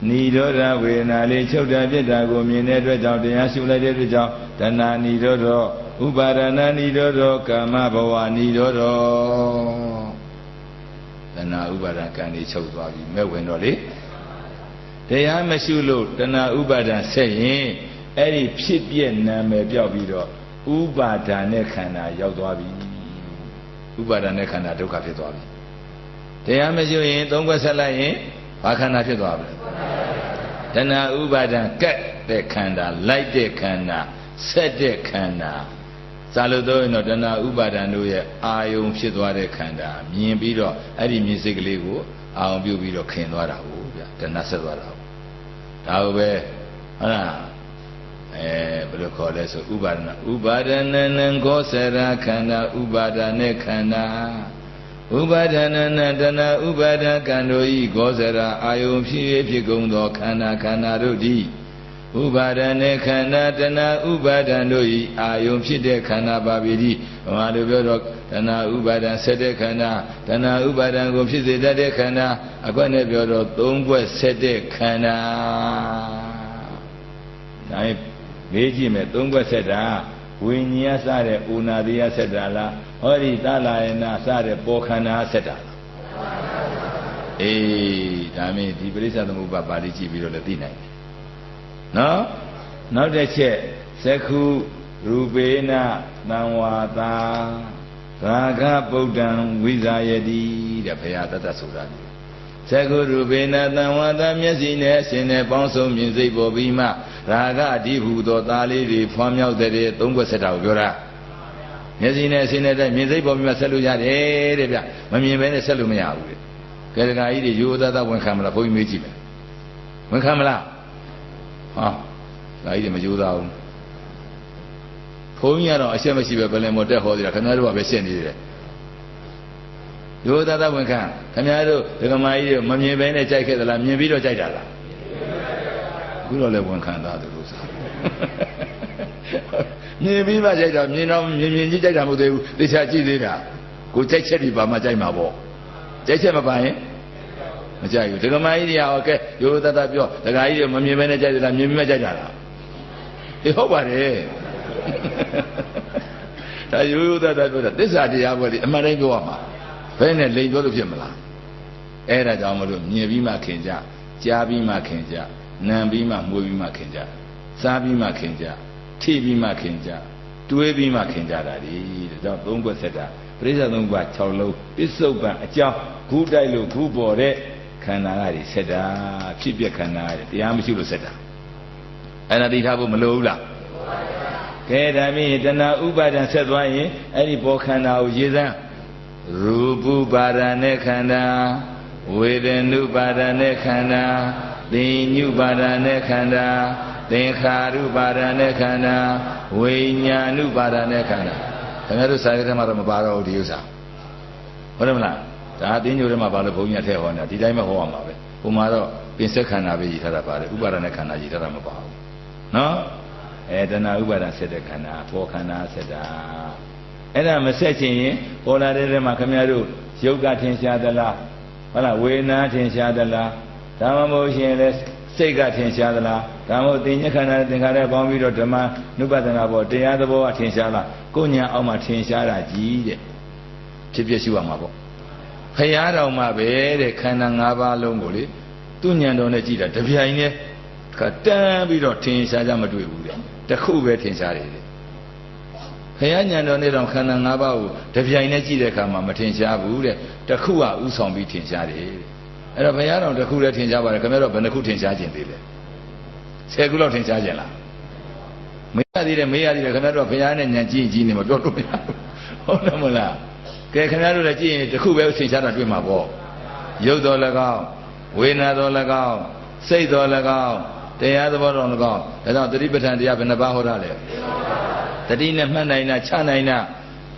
Speaker 1: နိရောဓဝေဒနာလေးချုပ်တာပြစ်တာကိုမြင်တဲ့အတွက်ကြောင့်တရားရှုလိုက်တဲ့အတွက်ကြောင့်တဏှာနိရောဓဥပါဒနာနိရောဓကာမဘဝနိရောဓတဏှာဥပါဒကံတွေချုပ်သွားပြီမဲ့ဝင်တော့လေတရားမရှုလို့တဏှာဥပါဒဆက်ရင်အဲ့ဒီဖြစ်ပြက်နာမည်ပြောက်ပြီးတော့ဥပါဒာနဲ့ခန္ဓာရောက်သွားပြီဥပါဒာနဲ့ခန္ဓာဒုက္ခဖြစ်သွားပြီတရားမရှုရင်သုံးခွက်ဆက်လိုက်ရင်ဘာခန္ဓာဖြစ်သွားပြီတဏှာဥပါဒံကတ်တဲ့ခန္ဓာလိုက်တဲ့ခန္ဓာဆက်တဲ့ခန္ဓာ စာလို့တော့တဏှာဥပါဒံတို့ရဲ့အာယုံဖြစ်သွားတဲ့ခန္ဓာမြင်ပြီးတော့အဲ့ဒီမြင်စိတ်ကလေးကိုအာရုံပြုပြီးတော့ခင်သွားတာဟုတ်ဗျတဏှာဆက်သွားတာဟုတ်ဒါကိုပဲဟုတ်လားဘယ်လိုခေါ်လဲဆိုဥပါဒနာဥပါဒနနံခောစရာခန္ဓာဥပါဒနဲ့ခန္ဓာဥပါဒနနံတဏှာဥပါဒကံတို့ဤခောစရာအာယုံဖြစ်ကုန်သောခန္ဓာတို့သည်ဥပါဒနဲ့ခန္ဓာတဏှာဥပါဒံတို့ဤအာယုံဖြစ်တဲ့ခန္ဓာပါပေသည်ဘာမှလို့ပြောတော့တဏှာဥပါဒံဆက်တဲ့ခန္ဓာတဏှာဥပါဒံကိုဖြစ်စေတတ်တဲ့ခန္ဓာအကွက်နဲ့ပြောတော့သုံးဘွက်ဆက်တဲ့ခန္ဓာဒါမေးကြည့်မယ်သုံးဘက်ဆက်တာဝိညာဉ်စတဲ့ဥနာတိယဆက်တာလားဟောဒီသလာယနာစတဲ့ပေါ်ခန္ဓာဆက်တာလားအေးဒါမင်းဒီပရိစ္ဆေသမုပ္ပါပါဠိကြည့်ပြီးတော့လည်းသိနိုင်တယ်နော်နောက်တစ်ချက်သက္ခုရူပေနသံဝါသာရာဂဗုဒ္ဓံဝိဇာယတိတဲ့ဘုရားတတ်ဆိုတာသက္ခုရူပေနသံဝါသာမျက်စိနဲ့အစဉ်နဲ့ပေါင်းစုံမြင်စိတ်ပေါ်ပြီးမှရာဂအဓိဟုသောသားလေးတွေဖွားမြောက်တဲ့သုံးခွက်ဆက်တာကိုပြောတာမျက်စိနဲ့အစဉ်နဲ့မြင်စိတ်ပေါ်ပြီးမှဆက်လို့ရတယ်တဲ့ဗျမမြင်ဘဲနဲ့ဆက်လို့မရဘူးတဲ့ကဲဒကာကြီးတွေရိုးသားသားဝန်ခံမလားဘုန်းကြီးမေးကြည့်မယ်ဝန်ခံမလားဟာဒါကြီးတွေမကြိုးစားဘူးဘုန်းကြီးကတော့အရှက်မရှိပဲဘယ်လည်းမတက်ဟောသေးတာခင်ဗျားတို့ကပဲရှင်းနေတယ်ရိုးသားသားဝန်ခံခင်ဗျားတို့ဒကမာကြီးတွေမမြင်ဘဲနဲ့ကြိုက်ခဲ့သလားမြင်ပြီးတော့ကြိုက်တာလားအခုတော့လည်းဝန်ခံသားသူလို့ဆိုမြင်ပြီးမှကြိုက်တာမြင်တော့မြင်ကြီးကြိုက်တာမဟုတ်သေးဘူးသေချာကြည့်သေးတာကိုကြိုက်ချက်ဒီပါမှကြိုက်မှာပေါ့ကြိုက်ချက်မပါရင်မကြိုက်ဘူးဒကမာကြီးတွေကဟောကဲရိုးသားသားပြောဒကာကြီးတွေမမြင်ဘဲနဲ့ကြိုက်သလားမြင်ပြီးမှကြိုက်တာလားအေးဟုတ်ပါတယ်ဒါရိုးသားသားပြောတာသစ္စာတရားပေါ်လေအမှန်တိုင်းပြောရမှာဘယ်နဲ့လိန်ပြောလို့ဖြစ်မလားအဲ့ဒါကြောင့်မလို့မြင်ပြီးမှခင်ကြကြားပြီးမှခင်ကြနာပြီးမှမှုပြီးမှခင်ကြစားပြီးမှခင်ကြထိပြီးမှခင်ကြတွေးပြီးမှခင်ကြတာဒီဒါကြောင့်သုံးခွက်ဆက်တာပရိစ္ဆေသုံးပါး6လုံးပစ္စုပန်အကြောင်းဂုတိုက်လို့ဂုပေါ်တဲ့ခန္ဓာတွေဆက်တာဖြစ်ပြခန္ဓာတွေတရားမရှိလို့ဆက်တာအဲ့ဒါသိထားဖို့မလိုဘူးလားကဲဒါမြင်တဏှာဥပါဒံဆက်သွားရင်အဲ့ဒီဘောခန္ဓာကိုရေးစမ်းရူပပါဒံနဲ့ခန္ဓာဝေဒနုပါဒံနဲ့ခန္ဓာသင်ညုပါဒံနဲ့ခန္ဓာသင်္ခါရုပါဒံနဲ့ခန္ဓာဝိညာဏုပါဒံနဲ့ခန္ဓာခင်ဗျားတို့စာရထဲမှာတော့မပါတော့ဘူးဒီဥစ္စာဟုတ်တယ်မလားဒါအတင်းညိုထဲမှာပါလို့ဘုန်းကြီးကထည့်ဟောနေတာဒီတိုင်းပဲဟောရမှာပဲဟိုမှာတော့ပင်စက်ခန္ဓာပဲရည်ထားတာပါတယ်ဥပါဒณะခန္ဓာရည်ထားတာမပါဘူးနော်တဏှာဥပါဒဆက်တဲ့ခန္ဓာဘောခန္ဓာဆက်တာအဲ့ဒါမဆက်ချင်ရင်ပေါ်လာတဲ့ထဲမှာခင်ဗျားတို့ယုတ်ကထင်ရှားသလားဟုတ်လားဝေဒနာထင်ရှားသလားဒါမှမဟုတ်ရှင်လဲစိတ်ကထင်ရှားသလားဒါမှမဟုတ်သင်္ညခန္ဓာသင်္ခါရပေါင်းပြီးတော့ဓမ္မနုပဒနာပေါ်တရားသဘောကထင်ရှားလားကိုညာအောက်မှာထင်ရှားတာကြီးတဲ့ဖြစ်ဖြစ်ရှိရမှာပေါ့ဖရာတော်မှာပဲတဲ့ခန္ဓာ၅ပါးလုံးကိုလေသူညံတော်နဲ့ကြည့်တာတပြိုင်နဲ့တန်းပြီးတော့ထင်ရှားကြမတွေ့ဘူးတဲ့တခုပဲထင်ရှားတယ်တဲ့ဖရာညံတော်နဲ့တော့ခန္ဓာ၅ပါးကိုတပြိုင်နဲ့ကြည့်တဲ့အခါမှာမထင်ရှားဘူးတဲ့တခုကဥဆောင်ပြီးထင်ရှားတယ်တဲ့အဲ့တော့ဘုရားတော်တခုလည်းထင်ရှားပါတယ်ခင်ဗျားတို့ဘယ်နှခုထင်ရှားခြင်းသေးလဲ10ခုလောက်ထင်ရှားခြင်းလားမေးရသေးတယ်ခင်ဗျားတို့ဘုရားနဲ့ညံကြည့်ကြည့်နေမှာပြောလို့မရဘူးဟုတ်တယ်မလားကဲခင်ဗျားတို့လည်းကြည့်ရင်တခုပဲထင်ရှားတာတွေ့မှာပေါ့ရုပ်တော်၎င်းဝေဒနာတော်၎င်းစိတ်တော်၎င်းတရားသဘောတော်၎င်းဒါကြောင့်သတိပဋ္ဌာန်တရားဘယ်နှပါးဟောတာလဲတတိနဲ့မှတ်နိုင်တာချနိုင်တာ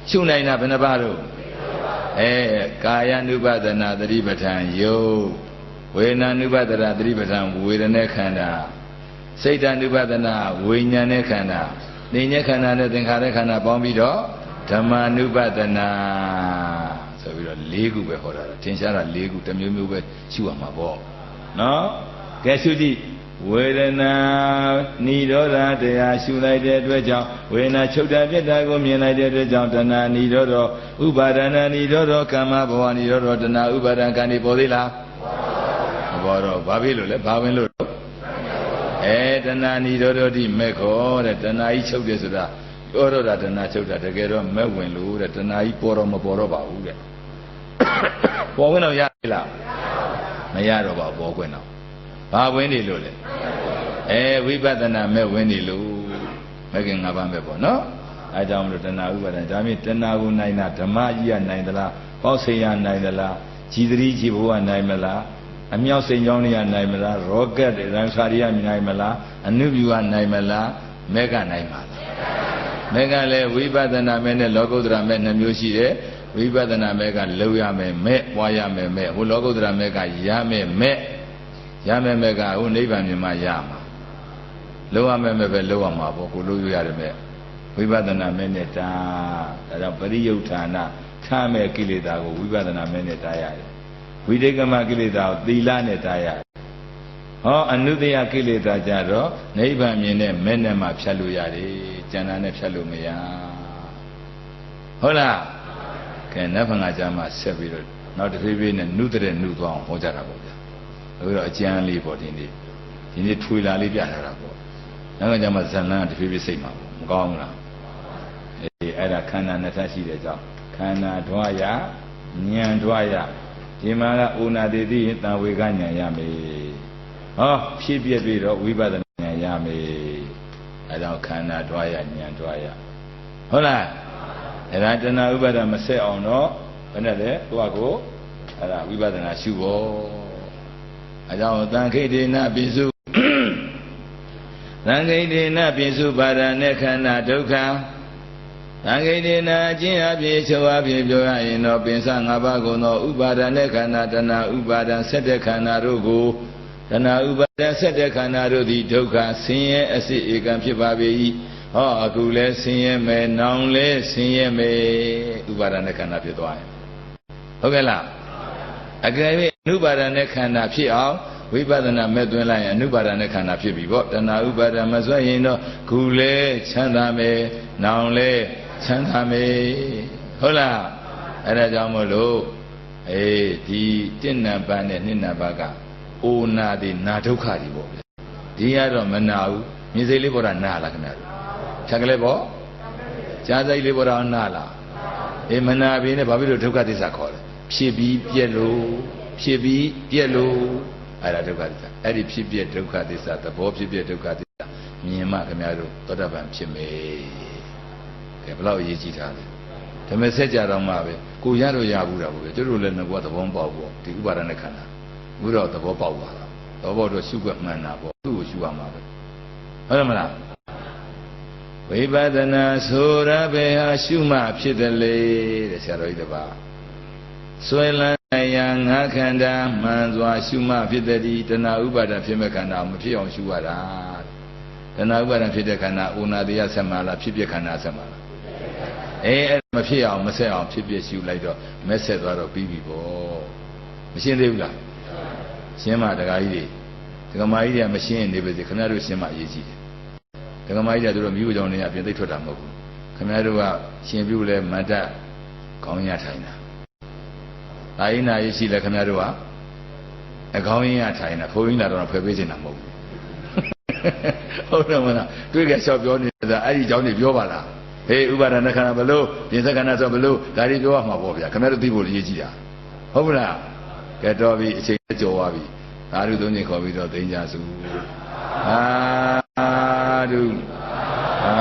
Speaker 1: ရှုနိုင်တာဘယ်နှပါးတို့ကာယ ानु ပဒနာသတိပဋ္ဌာန်ယုတ်ဝေဒနာ ानु ပဒနာသတိပဋ္ဌာန်ဝေဒနာခန္ဓာစိတ် ानु ပဒနာဝိညာဉ်နဲ့ခန္ဓာသင်္ညေခန္ဓာနဲ့သင်္ခါရခန္ဓာပေါင်းပြီးတော့ဓမ္မ ानु ပဒနာဆိုပြီးတော့၄ခုပဲဟောတာထင်ရှားတာ၄ခုတစ်မျိုးမျိုးပဲရှုရမှာပေါ့နော်ကဲရှုကြည့်ဝေဒနာနိရောဓတရားရှုလိုက်တဲ့အတွက်ကြောင့်ဝေဒနာချုပ်တာပြတ်တာကိုမြင်လိုက်တဲ့အတွက်ကြောင့်တဏှာနိရောဓဥပါဒနာနိရောဓကာမဘဝနိရောဓတဏှာဥပါဒံကံဒီပေါ်သေးလားမပေါ်တော့ဘာဖြစ်လို့လဲဘာဝင်လို့တဏှာနိရောဓတိမဲ့ခောတဲ့တဏှာကြီးချုပ်တယ်ဆိုတာပြောတော့တာတဏှာချုပ်တာတကယ်တော့မဲ့ဝင်လို့တဲ့တဏှာကြီးပေါ်တော့မပေါ်တော့ပါဘူးတဲ့ပေါ်ဝင်တော့ရလားမရတော့ပါဘူးပေါ်ခွင့်တော့ဘာဝင်နေလို့လဲဝိပဿနာမဲ့ဝင်နေလို့မကင်၅ပါးမဲ့ပေါ့နော် အဲကြောင့်မလို့တဏှာဥပါဒံဒါမြင့်တဏှာကိုနိုင်တာဓမ္မကြီးကနိုင်သလားပေါက်စိန်ရနိုင်သလားကြည်သတိကြည်ဖို့ကနိုင်မလားအမြောက်စိန်ကြောင်းတွေကနိုင်မလားရောကက်တွေရန်စာတွေကနိုင်မလားအနုပြုကနိုင်မလားမဲကနိုင်ပါလားမဲကလည်းဝိပဿနာမဲနဲ့လောကုတ္တရာမဲ2မျိုးရှိတယ်ဝိပဿနာမဲကလုံရမယ်မဲ့ပွားရမယ်မဲ့ဟိုလောကုတ္တရာမဲကရမယ်မဲ့ရမယ်မဲ့ကဟိုနိဗ္ဗာန်မြင်မှရမှာလုံရမယ်မဲ့ပဲလုံရမှာပေါ့ကိုလုံရရတယ်မဲ့ဝိပဿနာမဲနဲ့တာဒါကြောင့်ပရိယုဌာဏထားမဲ့ကိလေသာကိုဝိပဿနာမဲနဲ့တားရတယ်ဝိတေကမကိလေသာကိုသီလနဲ့တားရတယ်ဟောအနုတ္တယကိလေသာကြတော့နိဗ္ဗာန်မြင်တဲ့မဲနဲ့မှဖြတ်လို့ရတယ်ကျန်တာနဲ့ဖြတ်လို့မရဟုတ်လားကဲနတ်ဖန်ကကြာမှဆက်ပြီးတော့နောက်တစ်ဖြည်းဖြည်းနဲ့နုတဲ့နုသွားအောင်ဟောကြတာပေါ့ဗျာအခုတော့အကျမ်းလေးပေါ့ဒီနေ့ထွေလာလေးပြထားတာပေါ့နောက်ကကြာမှဇလန်းတစ်ဖြည်းဖြည်းစိတ်မှာပေါ့မကောင်းဘူးလားအဲ့ဒါခန္ဓာနှစ်ထပ်ရှိတဲ့ကြောင့်ခန္ဓာဓွားရဉာဏ်ဓွားရဒီမှာကဩနာတိတိတံဝေကဉာဏ်ရမယ်ဟောဖြစ်ပြပြီးတော့ဝိပဿနာဉာဏ်ရမယ်အဲဒါခန္ဓာဓွားရဉာဏ်ဓွားရဟုတ်လားအဲ့ဒါတဏှာဥပါဒမဆက်အောင်တော့ဘယ်နဲ့လဲသူကကိုအဲ့ဒါဝိပဿနာရှုဖို့အဲကြောင့်တန်ခိတေနပိစုသံခိတေနပိစုပါဒနဲ့ခန္ဓာဒုက္ခသံခိတေနအကျင့်အပြည့်ချုပ်အပြည့်ပြောရရင်တော့ပင်စ၅ပါးကုန်သောဥပါဒနဲ့ခန္ဓာတဏှာဥပါဒဆက်တဲ့ခန္ဓာတို့ကိုတဏှာဥပါဒဆက်တဲ့ခန္ဓာတို့သည်ဒုက္ခဆင်းရဲအစစ်ဧကံဖြစ်ပါပေ၏ဟောအခုလဲဆင်းရဲမယ်နောင်လဲဆင်းရဲမယ်ဥပါဒနဲ့ခန္ဓာဖြစ်သွားရင်ဟုတ်ကဲ့လားအကယ်၍အနုပါဒနဲ့ခန္ဓာဖြစ်အောင်ဝိပဿနာမဲ့သွင်းလိုက်ရင်အနုပါဒနဲ့ခန္ဓာဖြစ်ပြီပေါ့တဏှာဥပါဒမဆွဲရင်တော့ခုလဲချမ်းသာမယ်နောင်လဲချမ်းသာမယ်ဟုတ်လားအဲ့ဒါကြောင့်မို့လို့ဒီ1နံပါတ်နဲ့2နံပါတ်ကအိုနာတိနာဒုက္ခတွေပေါ့ဗျဒီကတော့မနာဘူးမြင်စိတ်လေးပေါ်တာနာလားခင်ဗျာဖြတ်ကလေးပေါ့ကြားစိတ်လေးပေါ်တာနာလားမနာပြီနဲ့ဘာဖြစ်လို့ဒုက္ခသစ္စာခေါ်လဲဖြစ်ပြီးပြက်လို့ဖြစ်ပြီးပြက်လို့အဲ့ဒါဒုက္ခသစ္စာအဲ့ဒီဖြစ်ပြက်ဒုက္ခသစ္စာသဘောဖြစ်ပြက်ဒုက္ခသစ္စာမြင်မှခင်ဗျားတို့သောတာပန်ဖြစ်မယ်ကဲဘယ်လောက်အရေးကြီးတာလဲဓမ္မစက်ကြတော့မှပဲကိုရတော့ရဘူးတာပေါ့ဗျတို့လည်းငါကသဘောပေါက်ပေါ့ဒီဥပါဒနဲ့ခန္ဓာဘုရားသဘောပေါက်သွားတာသဘောပေါက်တော့ရှုွက်မှန်တာပေါ့သူ့ကိုရှုရမှာပဲဟုတ်တယ်မလားဝိပဿနာဆိုရဘေဟာရှုမှဖြစ်တယ်လေတဲ့ဆရာတော်ကြီးတပါးဆွဲလန်းရန်ငါခန္ဓာမှန်စွာရှုမှဖြစ်တဲ့ဒီတဏှာဥပါဒဖြစ်မဲ့ခန္ဓာမဖြစ်အောင်ရှုရတာတဏှာဥပါဒဖြစ်တဲ့ခန္ဓာဩနာတရားဆက်မှလားဖြစ်ပြခန္ဓာဆက်မှလားအဲ့မဖြစ်အောင်မဆက်အောင်ဖြစ်ပြရှုလိုက်တော့မက်ဆက်သွားတော့ပြီးပြီပေါ့မရှင်းသေးဘူးလားရှင်းမှဒကာကြီးတွေဒကာမကြီးတွေကမရှင်းနေပါစေခင်ဗျားတို့ရှင်းမှအရေးကြီးတယ်ဒကာမကြီးတွေတို့မြို့ကြောင်နေအပြင်သိထွက်တာမဟုတ်ဘူးခင်ဗျားတို့ကရှင်ပြုလဲမတ္တခေါင်းရထိုင်တာဒါရင်းနာရေးရှိလဲခင်ဗျားတို့ကအခေါင်းရင်းရထိုင်တာဘုန်းကြီးလာတော့ဖယ်ပေးချင်တာမဟုတ်ဘူးဟုတ်တယ်မလားတွေ့ကြလျှောက်ပြောနေတာအဲ့ဒီအကြောင်းတွေပြောပါလားဟေးဥပါဒနာခန္ဓာဘလို့ပြင်စခန္ဓာဆိုဘလို့ဒါတွေပြောရမှာပေါ့ဗျာခင်ဗျားတို့သိဖို့အရေးကြီးတာဟုတ်မလားကဲတော့ပြီအချိန်ကျော်သွားပြီသာဓုသုံးချိန်ခေါ်ပြီးတော့သိဉ္ဇာစုသာဓုသာ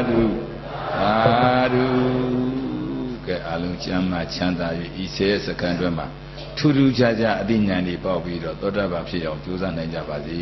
Speaker 1: ဓုသာဓုကဲအလုံးချမ်းသာချမ်းသာ၍ဤစေစက္ကန့်တွင်မှာထူးထူးခြားခြားအသိဉာဏ်တွေပေါက်ပြီးတော့သောတာပန်ဖြစ်အောင်ကြိုးစားနိုင်ကြပါစေ